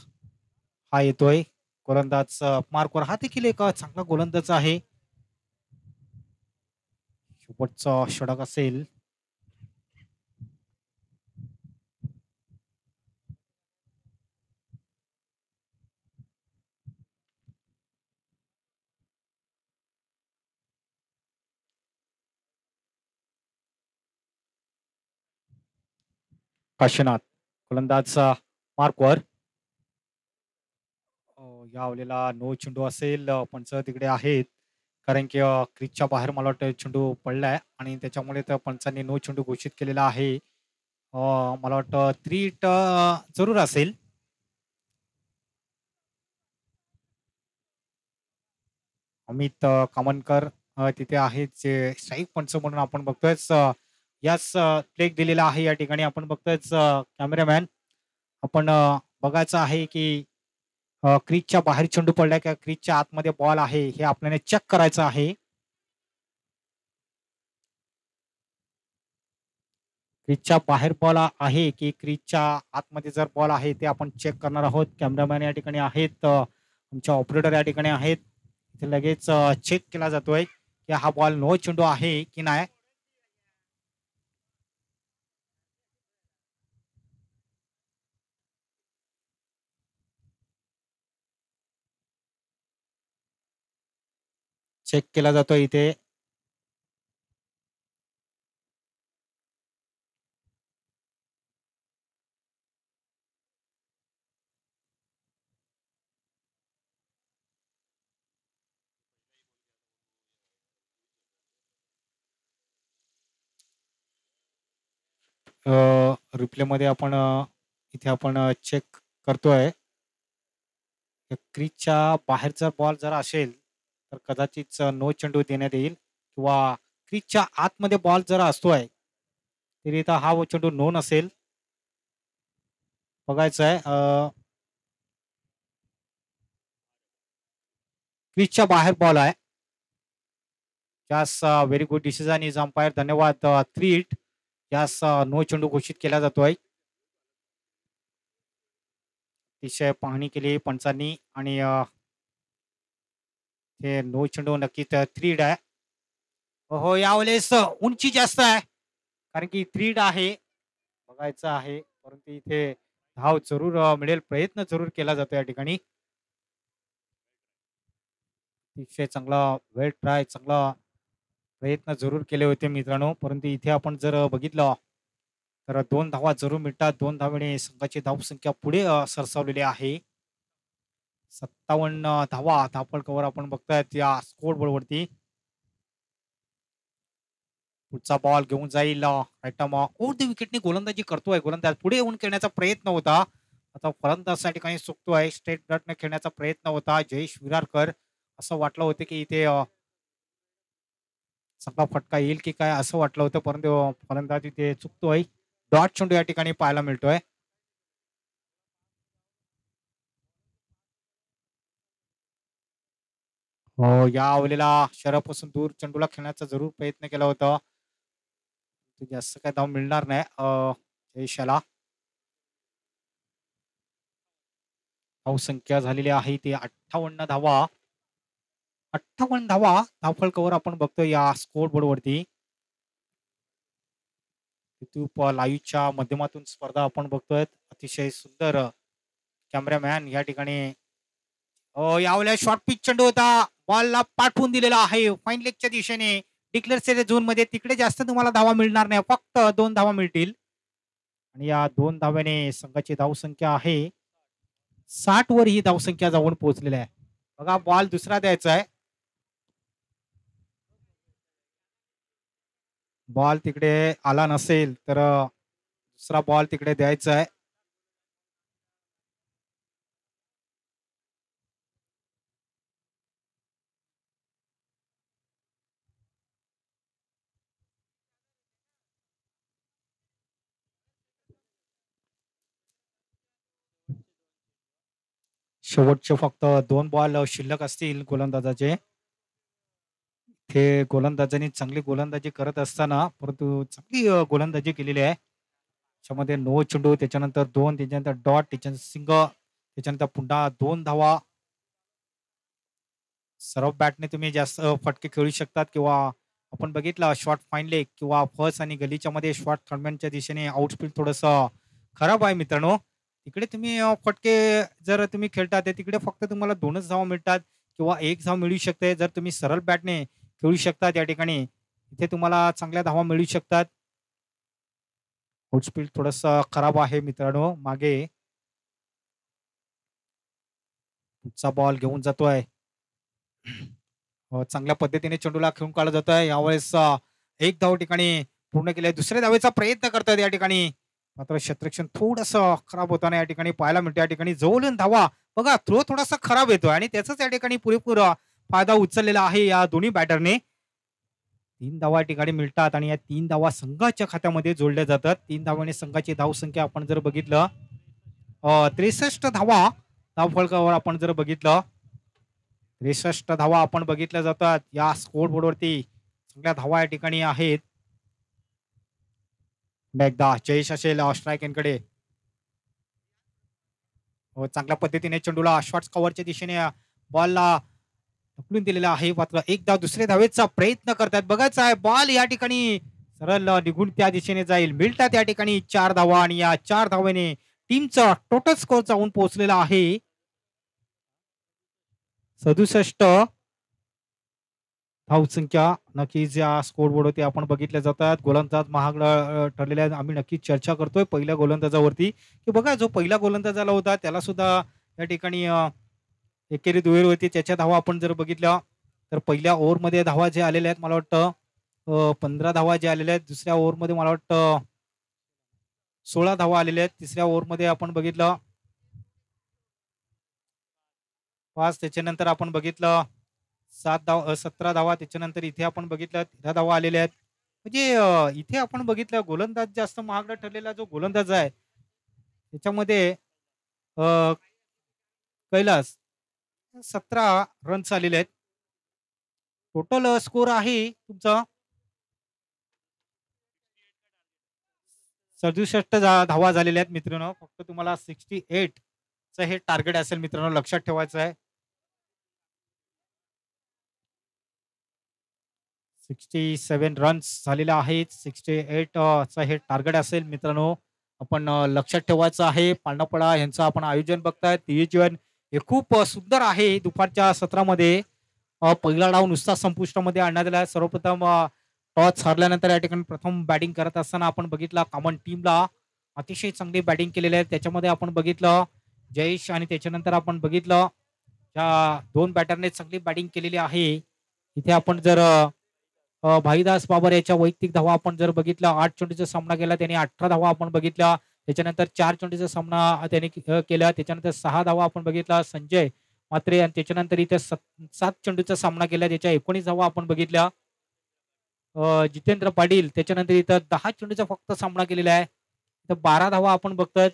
हा येतोय गोलंदाज मार्कवर. हा देखील एक चांगला गोलंदाज आहे. शेवटचा षटक असेल. काशीनाथ गोलंदाज मार्कवर. यावेळेला नो चेंडू असेल. पंच तिकडे आहेत कारण की क्रीजच्या बाहेर मला वाटतं चेंडू पडलाय आणि त्याच्यामुळे त्या पंचांनी नो चेंडू घोषित केलेला आहे. मला वाटतं 3 जरूर असेल. अमित कामनकर तिथे आहेत जे स्ट्राईक पंच म्हणून आपण बघतोय. याच प्लेग दिलेला आहे या ठिकाणी आपण बघतोय. कॅमेरामॅन आपण बघायचं आहे की क्रीजच्या बाहेर चेंडू पडलाय का क्रीजच्या आतमध्ये बॉल आहे हे आपल्याला चेक करायचं आहे. क्रीजच्या बाहेर बॉल आहे की क्रीजच्या आतमध्ये जर बॉल आहे ते आपण चेक करणार आहोत. कॅमेरामॅन या ठिकाणी आहेत. आमच्या ऑपरेटर या ठिकाणी आहेत. इथे लगेच चेक केला जातोय की हा बॉल नो चेंडू आहे की नाही. चेक केला जातोय इथे. रिप्ले मध्ये आपण इथे आपण चेक करतोय. क्रीजच्या बाहेर जर बॉल जर असेल तर कदाचित नो चेंडू देण्यात येईल किंवा क्रीजच्या आतमध्ये बॉल जर असतोय तरी इथं हा चेंडू नो नसेल. बघायचं आहे. क्रीजच्या बाहेर बॉल आहे. यास very good decision is umpire. धन्यवाद. 3 यास नो चेंडू घोषित केला जातोय. अतिशय पाहणी केली पंचांनी आणि हे नो चेंडू नक्कीच 3 आहे. हो यावेळेस उंची जास्त आहे कारण की 3 आहे. बघायचं आहे परंतु इथे धाव जरूर मिळेल, प्रयत्न जरूर केला जातो या ठिकाणी. अतिशय चांगला वेल ट्राय, चांगला प्रयत्न जरूर केले होते मित्रांनो. परंतु इथे आपण जर बघितलं तर 2 धावा जरूर मिळतात. 2 धावेने संघाची धावसंख्या पुढे सरसावलेली आहे. 57 धावा धावफलकावर आपण बघतायत या स्कोर बोर्डवरती. पुढचा बॉल घेऊन जाईल राईट आर्म ओव्हर द विकेटने गोलंदाजी करतोय. गोलंदाज पुढे येऊन खेळण्याचा प्रयत्न होता. आता फलंदाज या ठिकाणी चुकतोय. स्ट्रेट डॉटने खेळण्याचा प्रयत्न होता जयेश विरारकर. असं वाटलं होतं की इथे चांगला फटका येईल की काय असं वाटलं होतं, परंतु फलंदाज इथे चुकतोय. डॉट चेंडू या ठिकाणी पाहायला मिळतोय. हो, या अवलेला शहरापासून दूर चेंडूला खेळण्याचा जरूर प्रयत्न केला होता. जास्त काय धाव मिळणार नाही जयेशाला. धावसंख्या झालेली आहे ती 58 धावा. 58 धावा धावफलकावर आपण बघतोय या स्कोर बोर्डवरती. युट्यूब लाईव्हच्या माध्यमातून स्पर्धा आपण बघतोय. अतिशय सुंदर कॅमेरामॅन या ठिकाणी यावेळेला शॉर्ट पिच चेंडू होता. बॉलला पाठवून दिलेला आहे फाईन लेगच्या दिशेने. डिक्लेअर झोन मध्ये तिकडे जास्त तुम्हाला धावा मिळणार नाही, फक्त 2 धावा मिळतील. आणि या 2 धाव्याने संघाची धावसंख्या आहे 60 वर ही धावसंख्या जाऊन पोहोचलेली आहे. बघा बॉल दुसरा द्यायचा आहे. बॉल तिकडे आला नसेल तर दुसरा बॉल तिकडे द्यायचा आहे. शेवटचे फक्त 2 बॉल शिल्लक असतील गोलंदाजाचे. ते गोलंदाजांनी चांगली गोलंदाजी करत असताना परंतु चांगली गोलंदाजी केलेली आहे. त्याच्यामध्ये नो चेंडू, त्याच्यानंतर 2, त्याच्यानंतर डॉट, त्याच्यानंतर सिंग, त्याच्यानंतर पुन्हा 2 धावा. सर्व बॅटने तुम्ही जास्त फटके खेळू शकतात किंवा आपण बघितलं शॉर्ट फाईन लेग किंवा फर्स्ट आणि गलीच्या मध्ये शॉर्ट थर्डमॅनच्या दिशेने आउटस्पीड थोडस खराब आहे मित्रांनो. तिकडे तुम्ही फटके जर तुम्ही खेळता तर तिकडे फक्त तुम्हाला 2च धावा मिळतात किंवा 1 धाव मिळू शकते. जर तुम्ही सरळ बॅटने खेळू शकतात या ठिकाणी इथे तुम्हाला चांगल्या धावा मिळू शकतात. आउटस्पीड थोडस खराब आहे मित्रांनो. मागे पुढचा बॉल घेऊन जातोय. चांगल्या पद्धतीने चेंडूला खेळून काढला जातोय. यावेळेस 1 धाव ठिकाणी पूर्ण केले. दुसऱ्या धावेचा प्रयत्न करतोय या ठिकाणी, मात्र क्षेत्ररक्षण थोडस खराब होताना या ठिकाणी पाहायला मिळतं. या ठिकाणी जवळून धावा बघा थ्रो थोडासा खराब येतोय आणि त्याचाच या ठिकाणी पुरेपूर फायदा उचललेला आहे या दोन्ही बॅटरने. 3 धावा या ठिकाणी मिळतात आणि या 3 धावा संघाच्या खात्यामध्ये जोडल्या जातात. 3 धावाने संघाची धावसंख्या आपण जर बघितलं 63 धावा धावफलकावर आपण जर बघितलं 63 धावा आपण बघितल्या जातात या स्कोर बोर्डवरती. चांगल्या धावा या ठिकाणी आहेत. एकदा जयेश असेल स्ट्रायकरकडे. चांगल्या पद्धतीने चेंडूला शॉर्ट कव्हरच्या दिशेने बॉलला ढकलून दिलेला आहे. मात्र एकदा दुसऱ्या धावेचा प्रयत्न करतात. बघायचा आहे बॉल या ठिकाणी सरळ निघून त्या दिशेने जाईल. मिळतात या ठिकाणी 4 धावा आणि या 4 धावेने टीमचा टोटल स्कोर जाऊन पोहोचलेला आहे 67. धावसंख्या नक्कीच या स्कोर बोर्डवरती आपण बघितल्या जातात. गोलंदाज महाग ठरलेल्या आम्ही नक्कीच चर्चा करतोय पहिल्या गोलंदाजावरती की बघा जो पहिला गोलंदाज आला होता त्याला सुद्धा या ठिकाणी एकेरी दुहेरी होती. त्याच्या धावा आपण जर बघितल्या तर पहिल्या ओव्हरमध्ये धावा जे आलेल्या आहेत मला वाटतं 15 धावा जे आलेल्या आहेत. दुसऱ्या ओव्हरमध्ये मला वाटतं 16 धावा आलेल्या आहेत. तिसऱ्या ओव्हरमध्ये आपण बघितलं 5. त्याच्यानंतर आपण बघितलं 17 धावा. त्याच्यानंतर इथे आपण बघितलं 13 धावा आलेल्या आहेत. म्हणजे इथे आपण बघितलं गोलंदाज जास्त महागडा ठरलेला जो गोलंदाज आहे त्याच्यामध्ये कैलास 17 रन्स आलेले आहेत. टोटल स्कोर आहे तुमचा 67 धावा झालेल्या आहेत मित्रांनो. फक्त तुम्हाला 68 चं हे टार्गेट असेल मित्रांनो, लक्षात ठेवायचं आहे. 67 रन्स झालेले आहेत. 68 चं हे टार्गेट असेल मित्रांनो. आपण लक्षात ठेवायचं आहे. पांडापडा यांचं आपण आयोजन बघताय. नियोजन हे खूप सुंदर आहे. दुपारच्या सत्रामध्ये पहिला डाव नुसता संपुष्टामध्ये आणण्यात आला. सर्वप्रथम टॉस हरल्यानंतर या ठिकाणी प्रथम बॅटिंग करत असताना आपण बघितलं कॉमन टीमला अतिशय चांगली बॅटिंग केलेली आहे. त्याच्यामध्ये आपण बघितलं जयेश आणि त्याच्यानंतर आपण बघितलं त्या 2 बॅटरने चांगली बॅटिंग केलेली आहे. इथे आपण जर भाईदास बाबर याच्या वैयक्तिक धावा आपण जर बघितला 8 चेंडूचा सामना केला त्याने 18 धावा आपण बघितल्या. त्याच्यानंतर 4 चेंडूचा सामना त्याने केला. त्याच्यानंतर 6 धावा आपण बघितला संजय मात्रे आणि त्याच्यानंतर इथे 7 चेंडूचा सामना केला त्याच्या 19 धावा आपण बघितल्या. जितेंद्र पाटील त्याच्यानंतर इथं 10 चेंडूचा फक्त सामना केलेला आहे. इथं 12 धावा आपण बघतोय.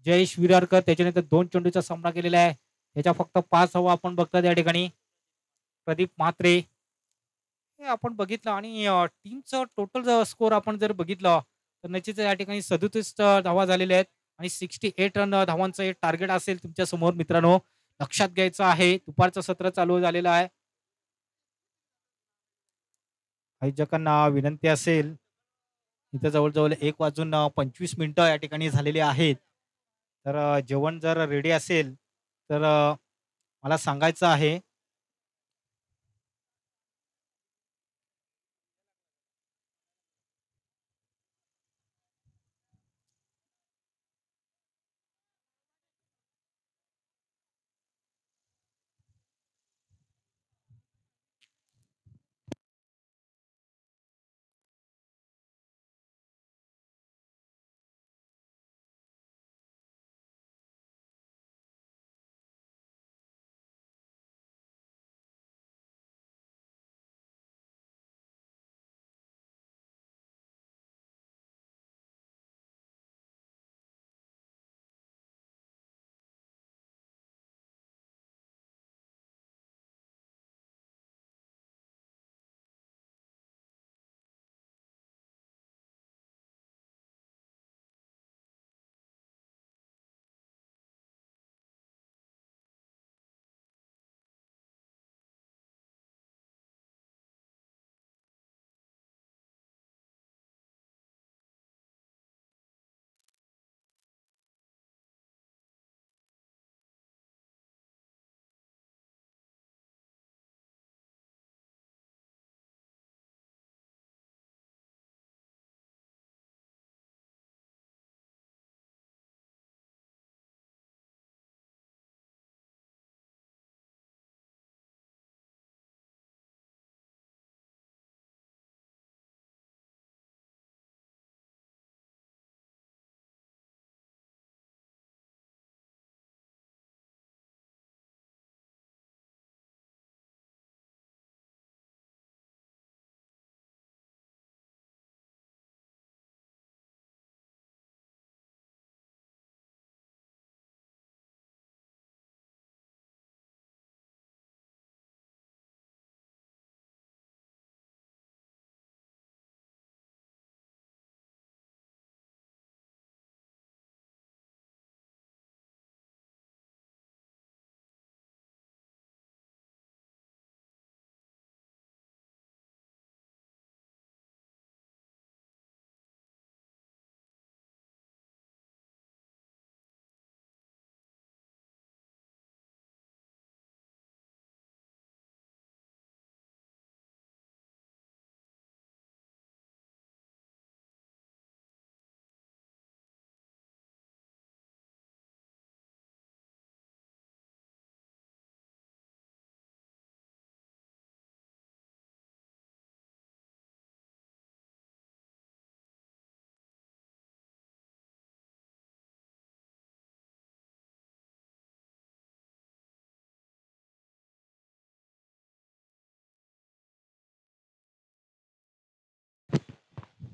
जयेश विरारकर त्याच्यानंतर 2 चेंडूचा सामना केलेला आहे. त्याच्या फक्त 5 धावा आपण बघतोय या ठिकाणी. प्रदीप म्हात्रे हे आपण बघितलं आणि टीमचं टोटल स्कोर आपण जर बघितलं तर निश्चितच या ठिकाणी 37 धावा झालेल्या आहेत आणि 68 रन धावांचं हे टार्गेट असेल तुमच्या समोर मित्रांनो. लक्षात घ्यायचं आहे. दुपारचं सत्र चालू झालेलं आहे. आयोजकांना विनंती असेल इथं जवळ-जवळ 1 वाजून 25 मिनिटं या ठिकाणी झालेली आहेत. तर जेवण जर रेडी असेल तर मला सांगायचं आहे.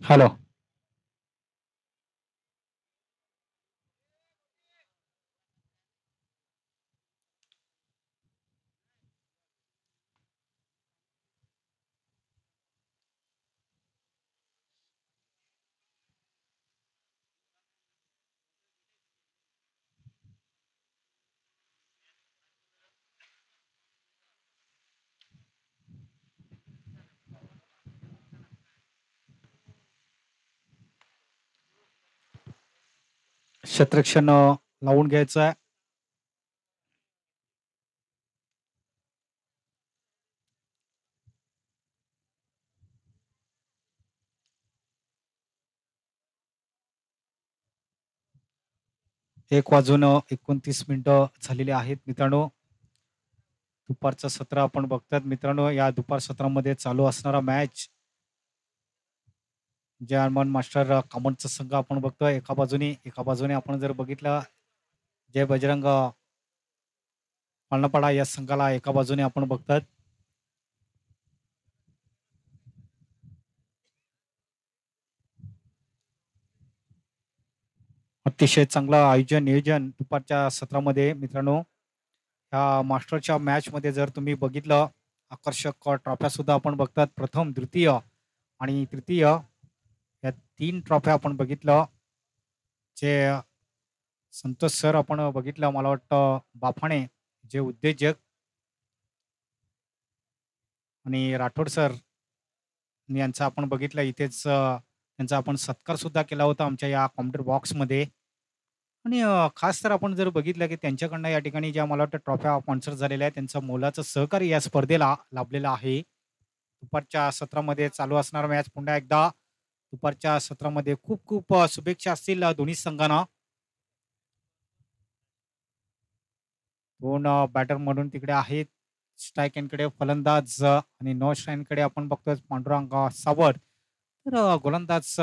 हॅलो. क्षेत्ररक्षण लावून घ्यायचं आहे. एक वाजून 29 मिनिटं झालेली आहेत मित्रांनो. दुपारचं सत्र आपण बघतात मित्रांनो. या दुपार सत्रामध्ये चालू असणारा मॅच जे अरमान मास्टर कामतचा संघ आपण बघतोय एका बाजूने आपण जर बघितलं जय बजरंग पालनापाडा या संघाला एका बाजूने आपण बघतात. अतिशय चांगलं आयोजन नियोजन दुपारच्या सत्रामध्ये मित्रांनो. ह्या मास्टरच्या मॅचमध्ये जर तुम्ही बघितलं आकर्षक ट्रॉफ्या सुद्धा आपण बघतात. प्रथम, द्वितीय आणि तृतीय या 3 ट्रॉफ्या आपण बघितलं. जे संतोष सर आपण बघितलं मला वाटतं बाफाणे जे उद्योजक आणि राठोड सर यांचा आपण बघितलं इथेच त्यांचा आपण सत्कार सुद्धा केला होता आमच्या या कॉम्प्युटर बॉक्समध्ये. आणि खास तर आपण जर बघितलं की त्यांच्याकडनं या ठिकाणी ज्या मला वाटतं ट्रॉफ्या स्पॉन्सर झालेल्या आहेत त्यांचं मोलाचं सहकार्य या स्पर्धेला लाभलेलं आहे. दुपारच्या सत्रामध्ये चालू असणारा मॅच पुन्हा एकदा दुपारच्या सत्रामध्ये खूप खूप शुभेच्छा असतील दोन्ही संघांना. 2 बॅटर म्हणून तिकडे आहेत. स्ट्राईक एंडकडे फलंदाज आणि नो स्ट्राईककडे आपण बघतोय पांडुरंग सावड. तर गोलंदाज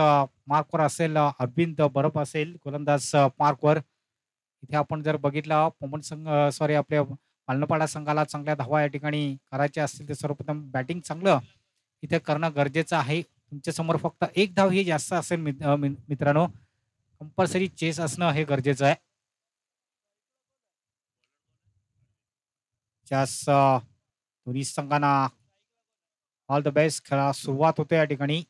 मार्कवर असेल अरविंद बरफ असेल गोलंदाज मार्कवर. इथे आपण जर बघितलं पवन संघ सॉरी आपल्या पालनपाडा संघाला चांगल्या धावा या ठिकाणी करायच्या असतील तर सर्वप्रथम बॅटिंग चांगलं इथे करणं गरजेचं आहे. तुमच्या समोर फक्त एक धाव ही जास्त असेल मित्रांनो. कंपल्सरी चेस असणं हे गरजेचं आहे. जास्त दोन्ही संघांना ऑल द बेस्ट. खेळा सुरुवात होते या ठिकाणी.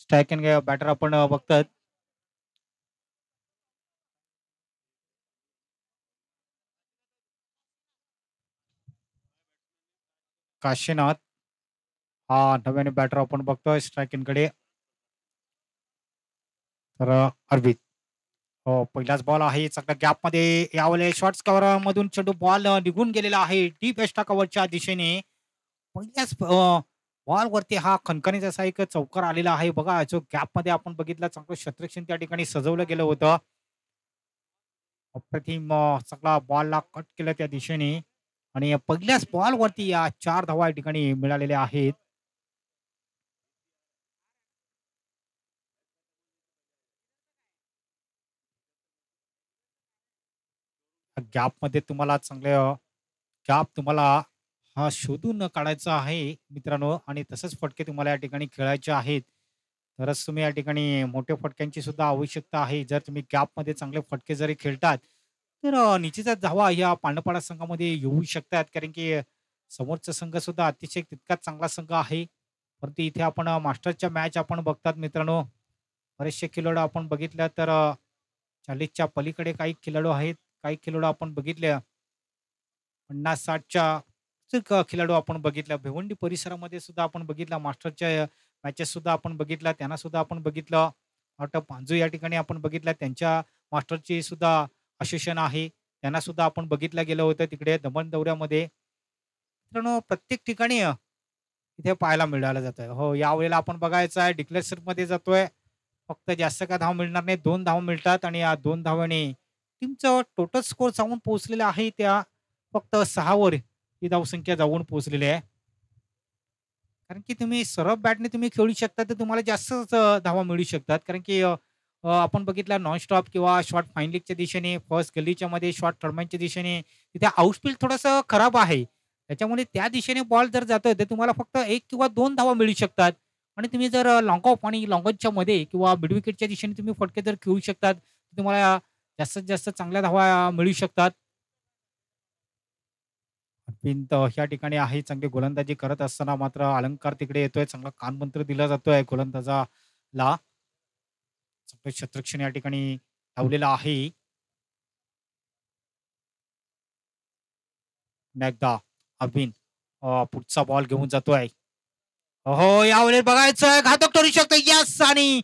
स्ट्राईक अँड बॅटर आपण बघतात. काशीनाथ हा नव्याने बॅटर आपण बघतोय स्ट्राईकिंगकडे. तर अरविंद हो पहिलाच बॉल आहे चांगल्या गॅपमध्ये यावेळेस शॉर्ट्स कव्हर मधून चेंडू बॉल निघून गेलेला आहे डीप एस्टा कव्हरच्या दिशेने. पहिल्याच बॉल वरती हा खणखणीत असा एक चौकार आलेला आहे बघा. जो गॅप मध्ये आपण बघितलं चांगलं क्षेत्ररक्षण त्या ठिकाणी सजवलं गेलं होतं. अप्रतिम चांगला बॉलला कट केलं त्या दिशेने आणि पहिल्याच बॉल वरती या 4 धावा या ठिकाणी मिळालेल्या आहेत. गॅपमध्ये तुम्हाला चांगले गॅप तुम्हाला हा शोधून काढायचा आहे मित्रांनो आणि तसंच फटके तुम्हाला या ठिकाणी खेळायचे आहेत. तरच तुम्ही या ठिकाणी मोठ्या फटक्यांची सुद्धा आवश्यकता आहे. जर तुम्ही गॅपमध्ये चांगले फटके जरी खेळतात, तर निश्चितच धावा ह्या पांडवपाडा संघामध्ये येऊ शकतात. कारण की समोरचा संघ सुद्धा अतिशय तितकाच चांगला संघ आहे. परंतु इथे आपण मास्टर्सच्या मॅच आपण बघतात मित्रांनो. बरेचसे खेळाडू आपण बघितलं तर 40च्या पलीकडे काही खेळाडू आहेत. काही खेळाडू आपण बघितले 50-60च्या खेळाडू आपण बघितल्या. भिवंडी परिसरामध्ये सुद्धा आपण बघितला मास्टरच्या मॅचेस सुद्धा आपण बघितल्या. त्यांना सुद्धा आपण बघितलं. आता पांजू या ठिकाणी आपण बघितलं त्यांच्या मास्टरची सुद्धा असोसिएशन आहे. त्यांना सुद्धा आपण बघितलं गेलं होतं तिकडे दमण दौऱ्यामध्ये. मित्रांनो प्रत्येक ठिकाणी इथे पाहायला मिळालं जातं. हो, यावेळेला आपण बघायचं आहे डिक्लेअरमध्ये जातोय. फक्त जास्त काय धाव मिळणार नाही. 2 धावा मिळतात आणि या 2 धावांनी टीमचं टोटल स्कोर जाऊन पोहोचलेला आहे त्या फक्त 6 वर ही धावसंख्या जाऊन पोहोचलेली आहे. कारण की तुम्ही सरळ बॅटने तुम्ही खेळू शकता तर तुम्हाला जास्तच धावा मिळू शकतात. कारण की आपण बघितलं नॉन स्टॉप किंवा शॉर्ट फाईन लीगच्या दिशेने, फर्स्ट गल्लीच्या मध्ये शॉर्ट टर्मांच्या दिशेने तिथे आउटफील्ड थोडंसं खराब आहे. त्याच्यामुळे त्या दिशेने बॉल जर जातोय तर तुम्हाला फक्त 1 किंवा 2 धावा मिळू शकतात. आणि तुम्ही जर लाँग ऑफ आणि लाँग ऑनच्या मध्ये किंवा मिड विकेटच्या दिशेने तुम्ही फटके जर खेळू शकतात, तुम्हाला जास्तीत जास्त चांगल्या धावा मिळू शकतात. भिंत ह्या ठिकाणी आहे चांगली गोलंदाजी करत असताना मात्र अलंकार तिकडे येतोय. चांगला कानमंत्र दिला जातोय गोलंदाजाला. चांगलं क्षेत्ररक्षण या ठिकाणी लावलेलं आहे. पुन्हा एकदा अभिन पुढचा बॉल घेऊन जातोय. हो यावेळेस बघायचं घातक ठरू शकतो. यस आणि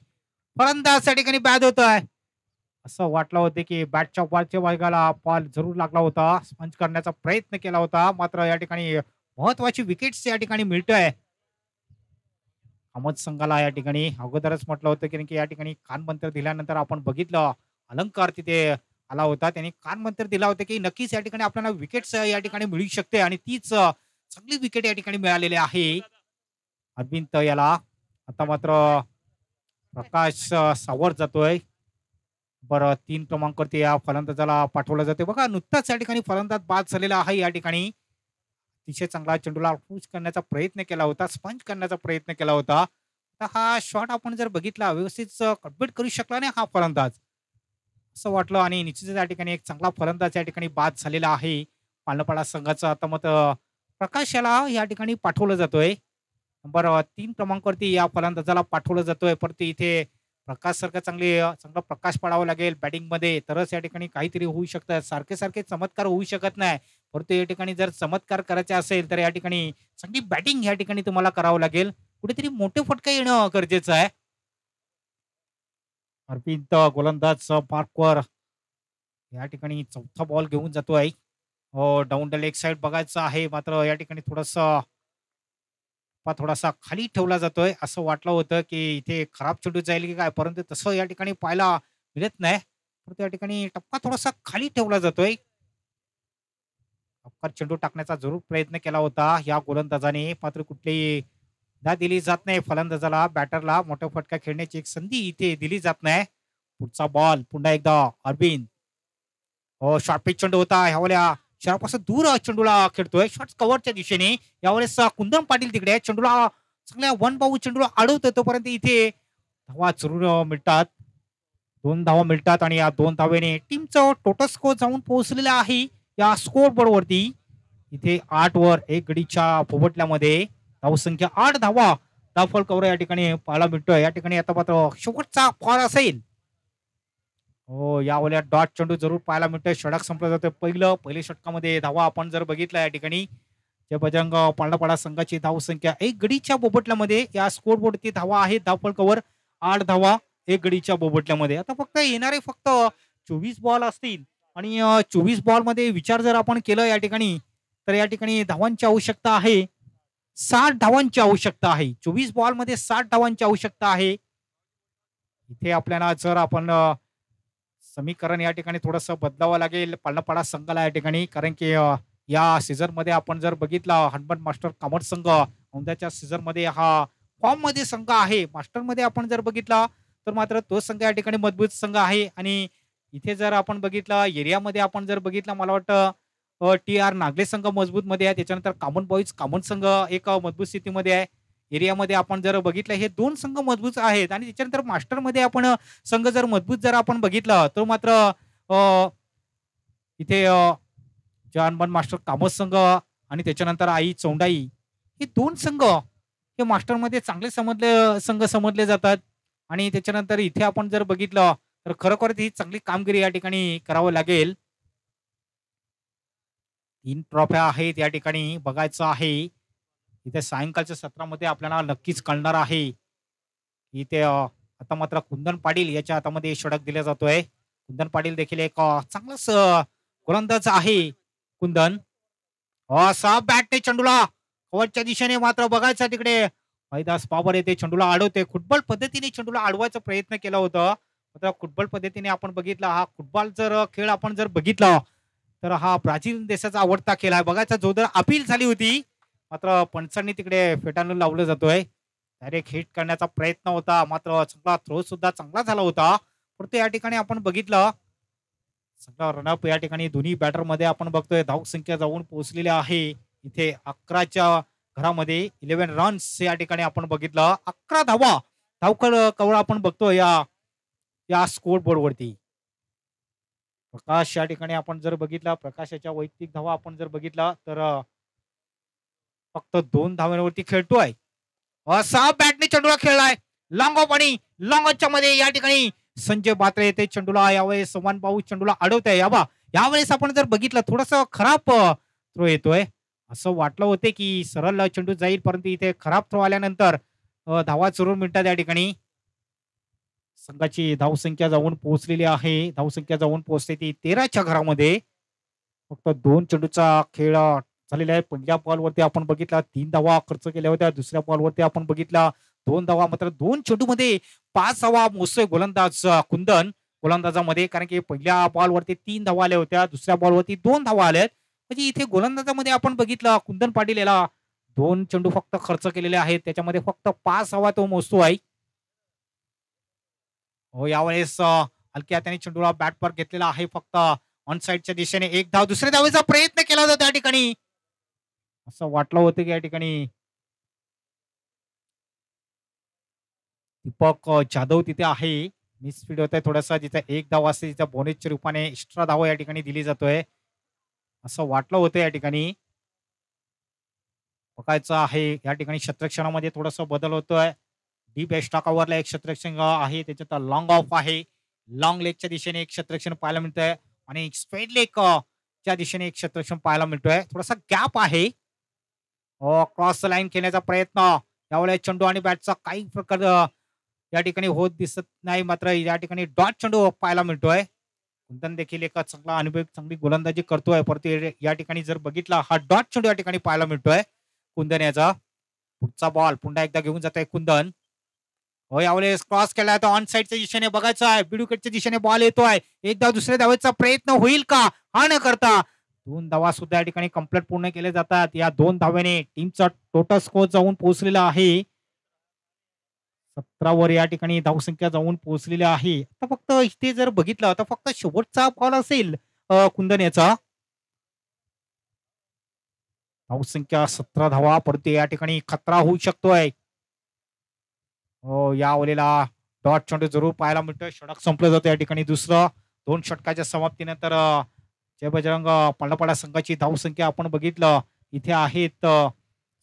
फलंदाज त्या ठिकाणी बॅद होतोय. असं वाटलं होतं की बॅटच्या वरच्या भागाला बॉल जरूर लागला होता. स्पंज करण्याचा प्रयत्न केला होता. मात्र या ठिकाणी महत्वाची विकेट्स या ठिकाणी मिळतोय. अहमद संघाला या ठिकाणी अगोदरच म्हटलं होतं की या ठिकाणी कानमंत्र दिल्यानंतर आपण बघितलं अलंकार तिथे आला होता. त्यांनी कानमंत्र दिला होता की नक्कीच या ठिकाणी आपल्याला विकेट्स या ठिकाणी मिळू शकते आणि तीच चांगली विकेट या ठिकाणी मिळालेली आहे. अरविंद याला आता मात्र प्रकाश सावर जातोय. बरं 3 क्रमांकावरती या फलंदाजाला पाठवलं जाते. बघा नुकताच या ठिकाणी फलंदाज बाद झालेला आहे या ठिकाणी. अतिशय चांगला चेंडूला पुश करण्याचा प्रयत्न केला होता, स्पंज करण्याचा प्रयत्न केला होता. तर हा शॉट आपण जर बघितला व्यवस्थित कंप्लीट करू शकला नाही हा फलंदाज. असं वाटलं आणि निश्चितच या ठिकाणी एक चांगला फलंदाज या ठिकाणी बाद झालेला आहे. पालनपाडा संघाचं आता मत प्रकाश याला या ठिकाणी पाठवलं जातोय. नंबर 3 क्रमांकावरती या फलंदाजाला पाठवलं जातोय. परंतु इथे प्रकाश सारखं चांगला प्रकाश पाडावा लागेल बॅटिंगमध्ये तरच या ठिकाणी काहीतरी होऊ शकतं. सारखे चमत्कार होऊ शकत नाही. परंतु या ठिकाणी जर चमत्कार करायचे असेल तर या ठिकाणी चांगली बॅटिंग या ठिकाणी तुम्हाला करावं लागेल. कुठेतरी मोठे फटका येणं गरजेचं आहे. अरविंद गोलंदाज मार्कवर या ठिकाणी चौथा बॉल घेऊन जातोय. डाऊन द लेग साइड बघायचं आहे. मात्र या ठिकाणी थोडासा खाली ठेवला जातोय. असं वाटलं होतं की इथे खराब चेंडू जाईल की काय, परंतु तसं या ठिकाणी पाहायला मिळत नाही. परंतु या ठिकाणी टप्पा थोडासा खाली ठेवला जातोय. अवकाश चेंडू टाकण्याचा जरूर प्रयत्न केला होता या गोलंदाजाने. मात्र कुठलीही ना दिली जात नाही फलंदाजाला, बॅटरला मोठा फटका खेळण्याची एक संधी इथे दिली जात नाही. पुढचा बॉल पुन्हा एकदा अरविंद. शॉर्ट पिच चेंडू होता. ह्यावेळेला शहरापासून दूर चेंडूला खेळतोय शॉर्ट कव्हरच्या दिशेने. यावेळेस कुंदन पाटील तिकडे चेंडूला चांगल्या वन बाऊ चेंडूला अडवतो. तोपर्यंत इथे धावा जरूर मिळतात. 2 धावा मिळतात आणि या 2 धावेने टीमचं टोटल स्कोर जाऊन पोहोचलेला आहे या स्कोर बोर्ड वरती. इथे 8 वर 1 गडीच्या पोपटल्यामध्ये धावसंख्या 8 धावा धावफल कव्हर या ठिकाणी पाहायला मिळतोय. या ठिकाणी आता मात्र शेवटचा फॉल असेल. यावेळेला डॉट चेंडू जरूर पाहायला मिळतोय. षटक संपलं जातं. पहिल्या षटकामध्ये धावा आपण जर बघितला या ठिकाणी बजरंग पालनपाडा संघाची धावसंख्या 1 गडीच्या बोबटल्यामध्ये या स्कोर बोर्डची धावा आहे. धावफल कव्हर 8 धावा 1 गडीच्या बोबटल्यामध्ये. आता येणारे 24 बॉल असतील आणि 24 बॉल मध्ये विचार जर आपण केलं या ठिकाणी तर या ठिकाणी धावांची आवश्यकता आहे. 60 धावांची आवश्यकता आहे. 24 बॉल मध्ये 60 धावांची आवश्यकता आहे. इथे आपल्याला जर आपण समीकरण या ठिकाणी थोडंसं बदलावं लागेल पालनपाडा संघाला या ठिकाणी. कारण की या सीझन मध्ये आपण जर बघितला हनुमान मास्टर कामत संघ औंध्याच्या सीझन मध्ये हा फॉर्म मध्ये संघ आहे. मास्टर मध्ये आपण जर बघितला तर मात्र तो संघ या ठिकाणी मजबूत संघ आहे. आणि इथे जर आपण बघितलं एरियामध्ये आपण जर बघितलं मला वाटतं TR नागले संघ मजबूत मध्ये आहे. त्याच्यानंतर कामन बॉईज कामन संघ एक मजबूत स्थितीमध्ये आहे. एरियामध्ये आपण जर बघितलं हे 2 संघ मजबूत आहेत. आणि त्याच्यानंतर मास्टर मध्ये आपण संघ जर मजबूत जर आपण बघितलं तर मात्र इथे हनुमान मास्टर कामत संघ आणि त्याच्यानंतर आई चौंडाई हे 2 संघ हे मास्टर मध्ये चांगले संघ समजले जातात. आणि त्याच्यानंतर इथे आपण जर बघितलं तर खरोखरच ही चांगली कामगिरी या ठिकाणी करावं लागेल. 3 ट्रॉफ्या आहेत या ठिकाणी बघायचं आहे. इथे सायंकाळच्या सत्रामध्ये आपल्याला नक्कीच कळणार आहे. इथे आता मात्र कुंदन पाटील याच्या हातामध्ये षटक दिला जातोय. कुंदन पाटील देखील एक चांगलाच गोलंदाज आहे. कुंदन असा बॅटने चेंडूला कव्हरच्या दिशेने मात्र बघायचं तिकडे पैदास पावर येते चेंडूला अडवते. फुटबॉल पद्धतीने चेंडूला अडवायचा प्रयत्न केला होता. मात्र फुटबॉल पद्धतीने आपण बघितला हा फुटबॉल जर खेळ आपण जर बघितला तर हा ब्राझील देशाचा आवडता खेळ आहे. बघायचा जोरदार अपील झाली होती. मात्र पंचांनी तिकडे फेटाळून लावलं जातोय. डायरेक्ट हिट करण्याचा प्रयत्न होता. मात्र चांगला थ्रो सुद्धा चांगला झाला होता. परंतु या ठिकाणी आपण बघितलं सगळा रनअप या ठिकाणी दोन्ही बॅटर मध्ये आपण बघतोय धावसंख्या जाऊन पोहोचलेल्या आहे. इथे 11च्या घरामध्ये 11 रन्स या ठिकाणी आपण बघितलं. 11 धावा कवळ आपण बघतोय या स्कोर बोर्ड वरती. प्रकाश या ठिकाणी आपण जर बघितला प्रकाशाच्या वैयक्तिक धावा आपण जर बघितला तर फक्त 2 धावांवरती खेळतोय. असा बॅटने चेंडूला खेळलाय लॉंग ऑफ आणि लॉंग ऑफच्या मध्ये या ठिकाणी संजय बात्रे येते चेंडूला. यावेळेस समान भाऊ चेंडूला अडवताय. यावेळेस आपण जर बघितलं थोडस खराब थ्रो येतोय. असं वाटलं होते की सरळ चेंडू जाईल परंतु इथे खराब थ्रो आल्यानंतर धावा जरूर मिळतात या ठिकाणी. संघाची धावसंख्या जाऊन पोहोचलेली आहे. धावसंख्या जाऊन पोहोचते ती 13च्या घरामध्ये. फक्त 2 चेंडूचा खेळ झालेला आहे. पहिल्या बॉलवरती आपण बघितला 3 धावा खर्च केल्या होत्या. दुसऱ्या बॉलवरती आपण बघितला 2 धावा. मात्र 2 चेंडूमध्ये 5 धावा मोजतोय गोलंदाज कुंदन गोलंदाजामध्ये. कारण की पहिल्या बॉलवरती 3 धावा आल्या होत्या. दुसऱ्या बॉलवरती 2 धावा आल्यात. म्हणजे इथे गोलंदाजामध्ये आपण बघितलं कुंदन पाटील याला 2 चेंडू फक्त खर्च केलेले आहेत. त्याच्यामध्ये फक्त 5 धावा तो मोजतो आहे. हो, यावेळेस हलक्या हाताने चेंडूला बॅट पर घेतलेला आहे. फक्त ऑन साइडच्या दिशेने एक धाव. दुसऱ्या धावेचा प्रयत्न केला जातो या ठिकाणी. असं वाटलं होतं की या ठिकाणी दीपक जाधव तिथे आहे. मिसफीड होत आहे थोडासा. जिथे एक धाव असते तिथे बोनसच्या रूपाने एक्स्ट्रा धाव या ठिकाणी दिली जातोय. असं वाटलं होतं या ठिकाणी. बघायचं आहे या ठिकाणी क्षेत्ररक्षणामध्ये थोडासा बदल होतोय. डीप एक्स्ट्रा कव्हरला एक क्षेत्ररक्षण आहे. त्याच्यात लॉंग ऑफ आहे. लॉंग लेगच्या दिशेने एक क्षेत्ररक्षण पाहायला मिळतंय आणि स्ट्रेट लेग च्या दिशेने एक क्षेत्ररक्षण पाहायला मिळतोय. थोडासा गॅप आहे. क्रॉस लाईन खेळण्याचा प्रयत्न यावेळेस चेंडू आणि बॅटचा काही प्रकार या ठिकाणी होत दिसत नाही. मात्र या ठिकाणी डॉट चेंडू पाहायला मिळतोय. कुंदन देखील एक चांगला अनुभव चांगली गोलंदाजी करतोय. परंतु या ठिकाणी जर बघितला हा डॉट चेंडू या ठिकाणी पाहायला मिळतोय कुंदन याचा. पुढचा बॉल पुन्हा एकदा घेऊन जात आहे कुंदन. हो, यावेळेस क्रॉस केलाय तो ऑन साइडच्या दिशेने. बघायचं आहे बिडूकटच्या दिशेने बॉल येतोय. एक धाव दुसऱ्या धावेचा प्रयत्न होईल का? हा न करता 2 धावा सुद्धा या ठिकाणी कंप्लीट पूर्ण केले जातात. या 2 धाव्याने टीमचा टोटल स्कोर जाऊन पोहोचलेला आहे 17 वर या ठिकाणी धावसंख्या जाऊन पोहोचलेली आहे. आता फक्त इथे जर बघितलं तर फक्त शेवटचा बॉल असेल कुंदन याचा. धावसंख्या 17 धावा. परंतु या ठिकाणी खतरा होऊ शकतोय. हो, या ओव्हरला डॉट चेंडू जरूर पाहायला मिळतोय. षटक संपलं जातं या ठिकाणी दुसरं. 2 षटकाच्या समाप्तीनंतर जय बजरंग पांडापाडा संघाची धावसंख्या आपण बघितलं इथे आहेत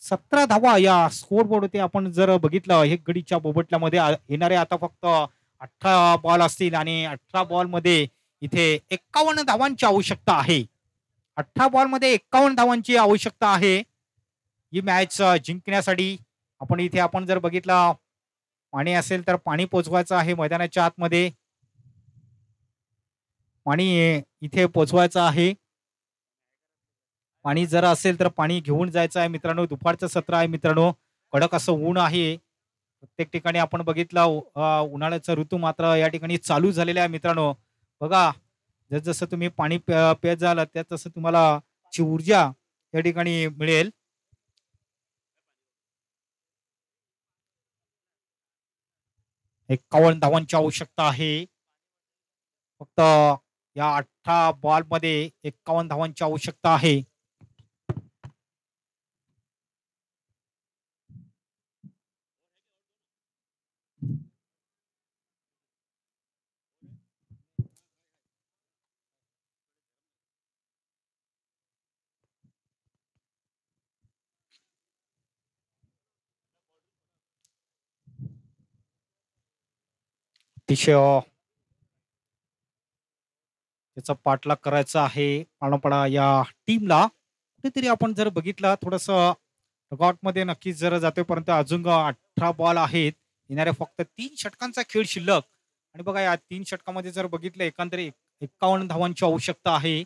17 धावा या स्कोर बोर्डवरती. आपण जर बघितलं एक गडीच्या बोबटल्यामध्ये येणारे आता फक्त 18 बॉल असतील आणि 18 बॉल मध्ये इथे 51 धावांची आवश्यकता आहे. 18 बॉल मध्ये 51 धावांची आवश्यकता आहे ही मॅच जिंकण्यासाठी. आपण इथे आपण जर बघितलं पाणी असेल तर पाणी पोचवायचं आहे मैदानाच्या आतमध्ये. पाणी इथे पोचवायचं आहे. पाणी जर असेल तर पाणी घेऊन जायचं आहे मित्रांनो. दुपारचं सत्र आहे मित्रांनो. कडक असं ऊन आहे. प्रत्येक ठिकाणी आपण बघितलं उन्हाळ्याचा ऋतू मात्र या ठिकाणी चालू झालेला आहे मित्रांनो. बघा जसं तुम्ही पाणी पेत जाल त्या तसं तुम्हाला ची ऊर्जा या ठिकाणी मिळेल. एकावन्न धावांची आवश्यकता आहे. फक्त या 18 बॉल मध्ये 51 धावांची आवश्यकता आहे. अतिशय त्याचा पाठलाग करायचा आहे पाणापडा या टीमला. कुठेतरी आपण जर बघितलं थोडस मध्ये नक्कीच जर जातोय. परंतु अजून 18 बॉल आहेत. येणाऱ्या फक्त 3 षटकांचा खेळ शिल्लक. आणि बघा या 3 षटकामध्ये जर बघितलं एकंदरीत 51 धावांची आवश्यकता आहे.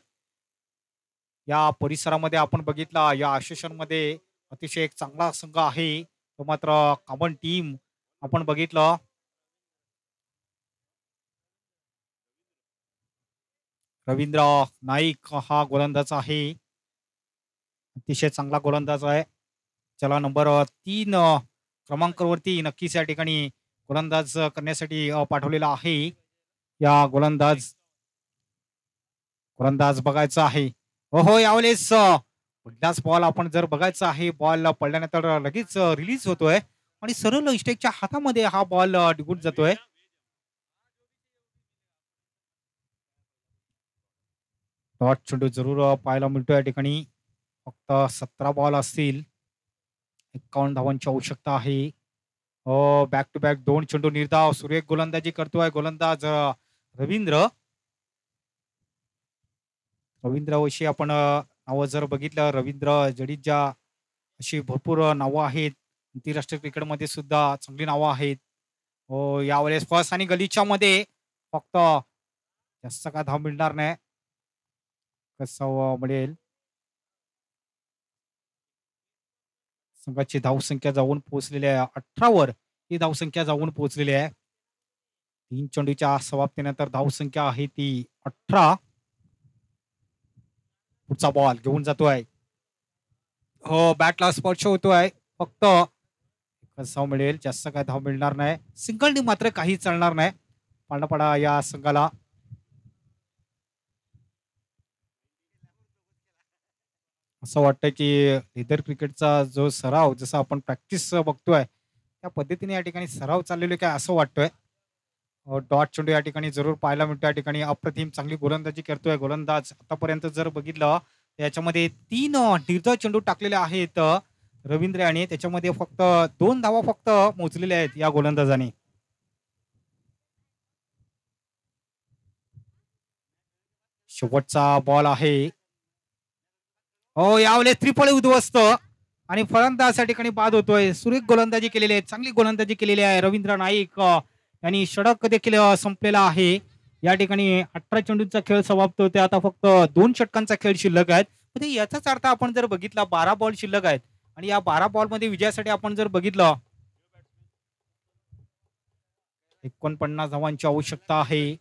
या परिसरामध्ये आपण बघितला या आशेशन मध्ये अतिशय एक चांगला संघ आहे. तो मात्र कॉमन टीम आपण बघितलं. रवींद्र नाईक हा गोलंदाज आहे. अतिशय चांगला गोलंदाज आहे. चला नंबर 3 क्रमांकावरती नक्कीच या ठिकाणी गोलंदाज करण्यासाठी पाठवलेला आहे. या गोलंदाज बघायचा आहे. हो, यावेळेस पहिलाच बॉल आपण जर बघायचा आहे. बॉल पडल्यानंतर लगेच रिलीज होतोय आणि सरळ इस्टेकच्या हातामध्ये हा बॉल निघून जातोय. डॉट चेंडू जरूर पाहायला मिळतो या ठिकाणी. फक्त 17 बॉल असतील. 51 धावांची आवश्यकता आहे. बॅक टू बॅक 2 चेंडू निर्धाव. सुरेख गोलंदाजी करतोय गोलंदाज रवींद्र विषयी आपण नावं जर बघितलं रवींद्र जडेजा अशी भरपूर नावं आहेत. आंतरराष्ट्रीय क्रिकेटमध्ये सुद्धा चांगली नावं आहेत. हो, यावेळेस फर्स्ट आणि गलीच्या मध्ये फक्त जास्त काय धाव मिळणार नाही. कसं मिळेल संघाची धावसंख्या जाऊन पोहोचलेली आहे 18 वर. ही धावसंख्या जाऊन पोहोचलेली आहे. 3 चेंडूच्या समाप्तीनंतर धावसंख्या आहे ती 18. पुढचा बॉल घेऊन जातोय. हो, बॅटला स्पर्श होतोय. फक्त एकच धाव मिळेल. जास्त काय धाव मिळणार नाही. सिंगलनी मात्र काही चालणार नाही. पांडापाडा या संघाला. असं वाटतं की लेदर क्रिकेटचा जो सराव जसा आपण प्रॅक्टिस बघतोय त्या पद्धतीने या ठिकाणी सराव चाललेले काय असं वाटतोय. डॉट चेंडू या ठिकाणी जरूर पाहायला मिळतो. या ठिकाणी अप्रतिम चांगली गोलंदाजी करतोय गोलंदाज. आतापर्यंत जर बघितलं याच्यामध्ये 3 निर्धाव चेंडू टाकलेले आहेत रवींद्र आणि त्याच्यामध्ये फक्त 2 धावा फक्त मोजलेल्या आहेत या गोलंदाजाने. शेवटचा बॉल आहे. हो, यावेळेस त्रिफळे उद्ध्वस्त आणि फलंदाज या ठिकाणी बाद होतोय. सुरेख गोलंदाजी केलेली आहे. चांगली गोलंदाजी केलेली आहे. रवींद्र नाईक यांनी षटक देखील संपलेला आहे. या ठिकाणी 18 चेंडूंचा खेळ समाप्त होते. आता फक्त 2 षटकांचा खेळ शिल्लक आहेत. म्हणजे याचाच अर्थ आपण जर बघितला 12 बॉल शिल्लक आहेत आणि या 12 बॉलमध्ये विजयासाठी आपण जर बघितलं 49 धावांची आवश्यकता आहे.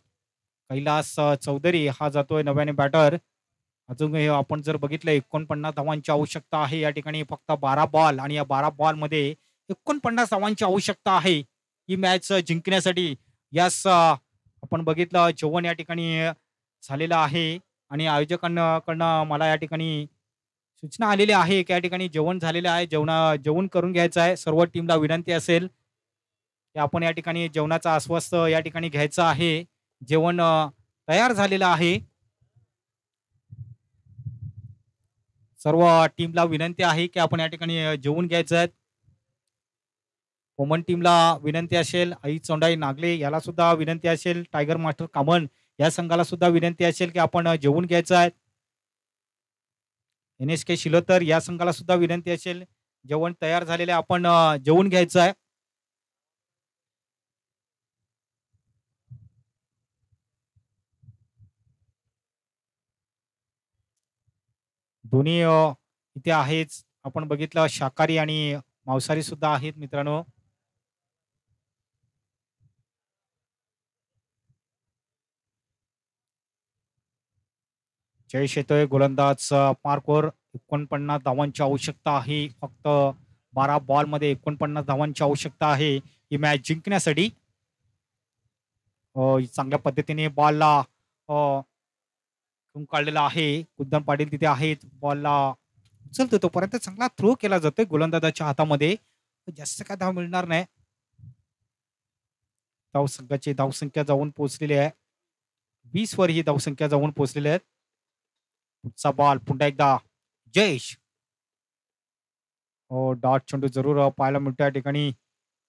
कैलास चौधरी हा जातोय नव्याने बॅटर. अजून आपण जर बघितलं 49 धावांची आवश्यकता आहे. या ठिकाणी फक्त 12 बॉल आणि या 12 बॉल मध्ये 49 धावांची आवश्यकता आहे ही मॅच जिंकण्यासाठी. यास आपण बघितलं जेवण या ठिकाणी झालेलं आहे आणि आयोजकांकडनं मला या ठिकाणी सूचना आलेली आहे की या ठिकाणी जेवण झालेलं आहे. जेवण करून घ्यायचं आहे. सर्व टीमला विनंती असेल की आपण या ठिकाणी जेवणाचा आस्वाद या ठिकाणी घ्यायचा आहे. जेवण तयार झालेलं आहे. सर्व टीमला विनंती आहे की आपण या ठिकाणी जेवून घ्यायचं आहे. वुमन टीमला विनंती असेल. आई चोंडाई नागले याला सुद्धा विनंती असेल. टायगर मास्टर कामन या संघाला सुद्धा विनंती असेल की आपण जेवून घ्यायचं आहे. NSK शिलोतर या संघाला सुद्धा विनंती असेल. जेवण तयार झालेले आपण जेवून घ्यायचं आहे. दोन्ही इथे आहेच. आपण बघितलं शाकाहारी आणि मांसाहारी सुद्धा आहेत मित्रांनो. जयेश येतोय गोलंदाज मार्कवर. 49 धावांची आवश्यकता आहे. फक्त 12 बॉल मध्ये 49 धावांची आवश्यकता आहे ही मॅच जिंकण्यासाठी. चांगल्या पद्धतीने बॉलला काढलेला आहे. कुद्दम पाटील तिथे आहेत. बॉलला उचलतो तोपर्यंत चांगला थ्रो केला जातोय गोलंदाजाच्या हातामध्ये. जास्त काय धाव मिळणार नाही. धावसंख्याची धावसंख्या जाऊन पोहोचलेली आहे 20 वर. ही धावसंख्या जाऊन पोहोचलेली आहे. पुढचा बॉल पुन्हा एकदा जयेश. डॉट चेंडू जरूर पाहायला मिळतो या ठिकाणी.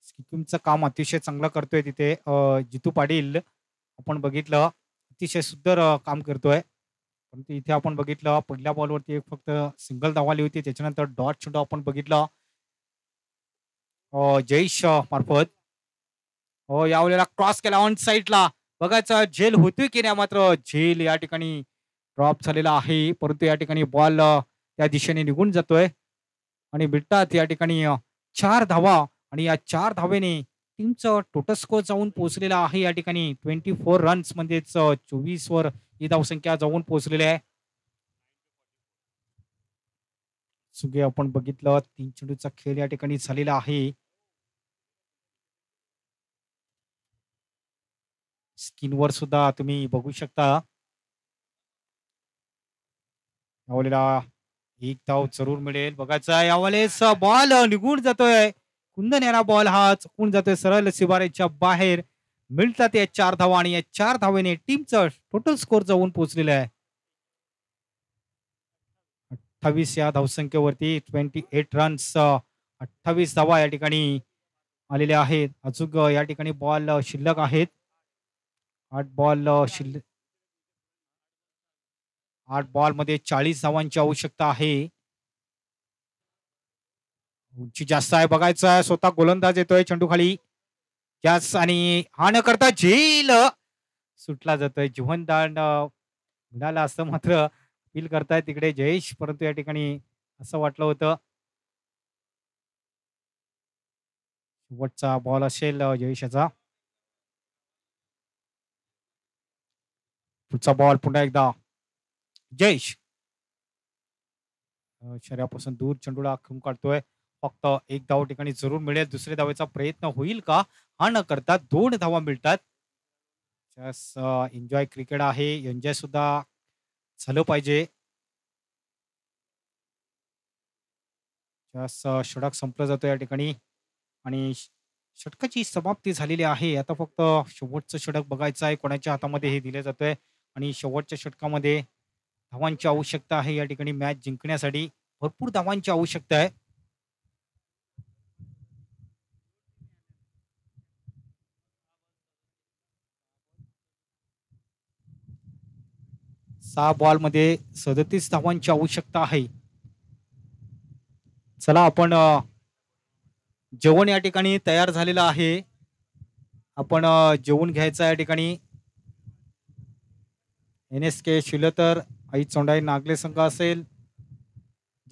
स्किपिंगचं काम अतिशय चांगलं करतोय तिथे जितू पाटील. आपण बघितलं अतिशय सुंदर काम करतोय. परंतु इथे आपण बघितलं पहिल्या बॉलवरती एक फक्त सिंगल धाव आली होती. त्याच्यानंतर डॉट चेंडू आपण बघितलं जयेश मार्फत. यावेळेला क्रॉस केला ऑन साईडला. बघायचं झेल होतोय की नाही. मात्र झेल या ठिकाणी ड्रॉप झालेला आहे. परंतु या ठिकाणी बॉल त्या दिशेने निघून जातोय आणि मिळतात या ठिकाणी 4 धावा आणि या 4 धावेने टीमचं टोटल स्कोर जाऊन पोहोचलेला आहे या ठिकाणी 24 रन्स म्हणजेच 24 वर ही धावसंख्या जाऊन पोहोचलेली आहे. सुगे आपण बघितलं 3 चेंडूचा खेळ या ठिकाणी झालेला आहे. स्क्रीनवर सुद्धा तुम्ही बघू शकता. यावेळेला एक धाव जरूर मिळेल. बघायचा यावेळेस बॉल निघून जातोय. कुंदन याला बॉल हा चुकून जातोय सरळ शिबारेच्या बाहेर. मिळतात या 4 धावा आणि या 4 धावेने टीमचं टोटल स्कोर जाऊन पोहोचलेला आहे 28 या धावसंख्येवरती. 28 रन्स 28 धावा या ठिकाणी आलेल्या आहेत. अचूक या ठिकाणी बॉल शिल्लक आहेत. 8 बॉल शिल्लक. 8 बॉल मध्ये 40 धावांची आवश्यकता आहे. उंची जास्त आहे. बघायचं आहे स्वतः गोलंदाज येतोय चेंडू खाली. त्याच आणि हा न करता झेल सुटला जातोय. जीवनदान मिळालं असं मात्र फील करतायत तिकडे जयेश. परंतु या ठिकाणी असं वाटलं होतं शेवटचा बॉल असेल जयेश. पुढचा बॉल पुन्हा एकदा जयेश. शरीरापासून दूर चेंडूला खेळून काढतोय. फक्त एक धाव ठिकाणी जरूर मिळेल. दुसऱ्या धावेचा प्रयत्न होईल का? हा न करता 2 धावा मिळतात. एन्जॉय क्रिकेट आहे. एन्जॉय सुद्धा झालं पाहिजे. षटक संपलं जातं या ठिकाणी आणि षटकाची समाप्ती झालेली आहे. आता फक्त शेवटचं षटक बघायचं आहे. कोणाच्या हातामध्ये हे दिलं जातंय आणि शेवटच्या षटकामध्ये धावांची आवश्यकता आहे. या ठिकाणी मॅच जिंकण्यासाठी भरपूर धावांची आवश्यकता आहे. 6 बॉलमध्ये 37 धावांची आवश्यकता आहे. चला आपण जेवण या ठिकाणी तयार झालेलं आहे. आपण जेवून घ्यायचं या ठिकाणी. NSK शिलतर, आई चोंडाई नागले संघ असेल,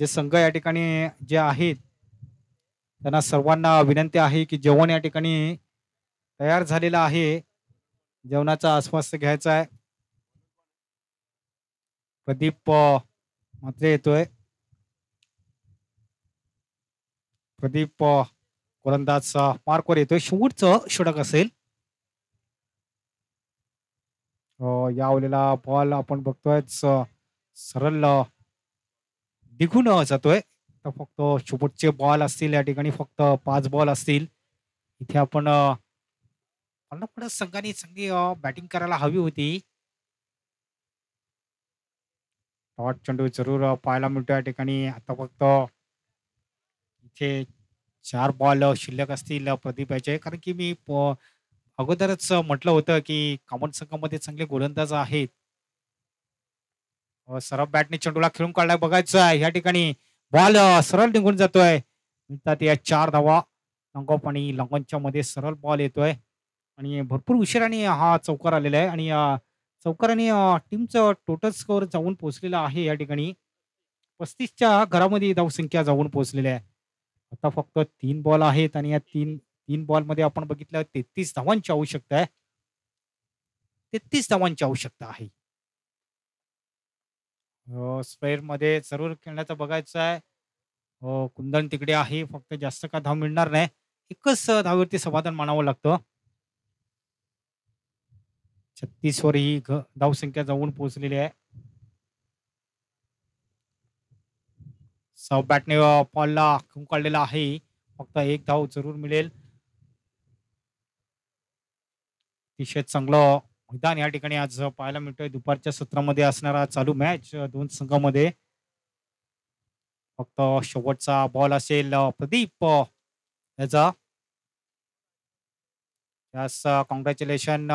जे संघ या ठिकाणी जे आहेत, त्यांना सर्वांना विनंती आहे की जेवण या ठिकाणी तयार झालेलं आहे. जेवणाचा आस्वाद घ्यायचा आहे. प्रदीप मात्रे येतोय. प्रदीप गोलंदाज मार्कवर येतोय. शेवटचं षटक असेल. यावलेला बॉल आपण बघतोय सरळ निघून जातोय. तर फक्त शेवटचे बॉल असतील या ठिकाणी फक्त 5 बॉल असतील. इथे आपण पन्नापडा संघाने चांगली बॅटिंग करायला हवी होती. डॉट चेंडू जरूर पाहायला मिळतो या ठिकाणी. आता फक्त इथे 4 बॉल शिल्लक असतील प्रदीप याचे. कारण की मी अगोदरच म्हटलं होतं की कामन संघामध्ये चांगले गोलंदाज आहेत. सरळ बॅटने चेंडूला खेळून काढलाय बघायचं आहे. या ठिकाणी बॉल सरळ निघून जातोय. म्हणतात या 4 धावा लॉंग आणि लॉंगॉनच्या मध्ये सरळ बॉल येतोय आणि भरपूर उशिराने हा चौकार आलेला आहे आणि चौकाराने टीमचं टोटल स्कोअर जाऊन पोहोचलेला आहे या ठिकाणी 35च्या घरामध्ये धावसंख्या जाऊन पोहोचलेली आहे. आता फक्त 3 बॉल आहेत आणि या 3 बॉलमध्ये आपण बघितलं 33 धावांची आवश्यकता आहे. 33 धावांची आवश्यकता आहे. मध्ये जरूर खेळण्याचं बघायचं आहे. कुंदन तिकडे आहे. फक्त जास्त का धाव मिळणार नाही. एकच धावेवरती समाधान मानावं लागतं. 36 वर ही धावसंख्या जाऊन पोहोचलेली आहे. बॅटने बॉलला खून काढलेला आहे. फक्त एक धाव जरूर मिळेल. अतिशय चांगलं मैदान या ठिकाणी आज पाहायला मिळतोय. दुपारच्या सत्रामध्ये असणारा चालू मॅच दोन संघामध्ये. फक्त शेवटचा बॉल असेल प्रदीप याचा. यास कॉंग्रॅच्युलेशन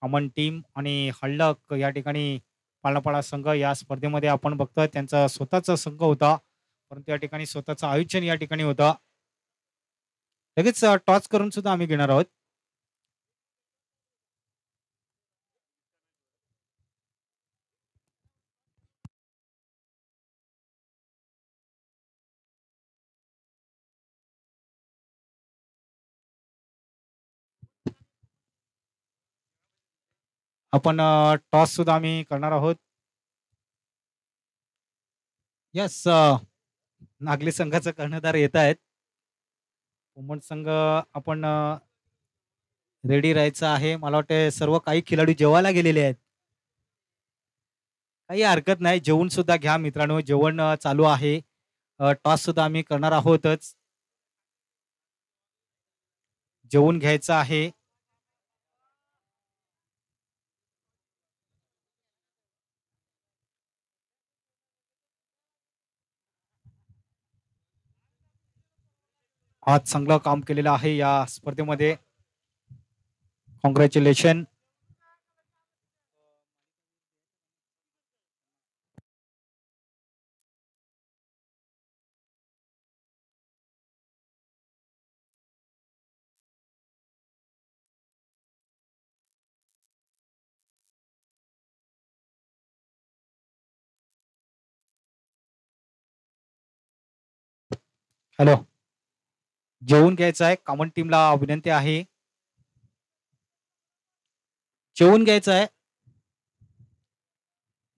कॉमन टीम आणि हळक या ठिकाणी पाळापाळा संघ या स्पर्धेमध्ये आपण बघतोय त्यांचा स्वतःचा संघ होता. परंतु या ठिकाणी स्वतःचं आयोजन या ठिकाणी होतं. लगेच टॉस करून सुद्धा आम्ही घेणार आहोत. आपण टॉस सुद्धा आम्ही करणार आहोत. यस नागली संघाचा कर्णधार येत आहेत. उमन संघ आपण रेडी राहायचं आहे. मला वाटतं सर्व काही खेळाडू जेवायला गेलेले आहेत. काही हरकत नाही. जेवण सुद्धा घ्या मित्रांनो. जेवण चालू आहे. टॉस सुद्धा आम्ही करणार आहोतच. जेवून घ्यायचं आहे. आज चांगलं काम केलेलं आहे या स्पर्धेमध्ये. कॉंग्रॅच्युलेशन. हॅलो. जेवून घ्यायचं आहे. कॉमन टीमला विनंती आहे. जेवून घ्यायचं आहे.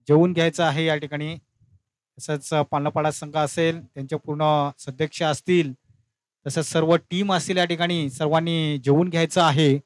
जेवून घ्यायचं आहे या ठिकाणी. तसंच पालनापाडा संघ असेल, त्यांचे पूर्ण सदस्य असतील, तसंच सर्व टीम असतील या ठिकाणी सर्वांनी जेवून घ्यायचं आहे.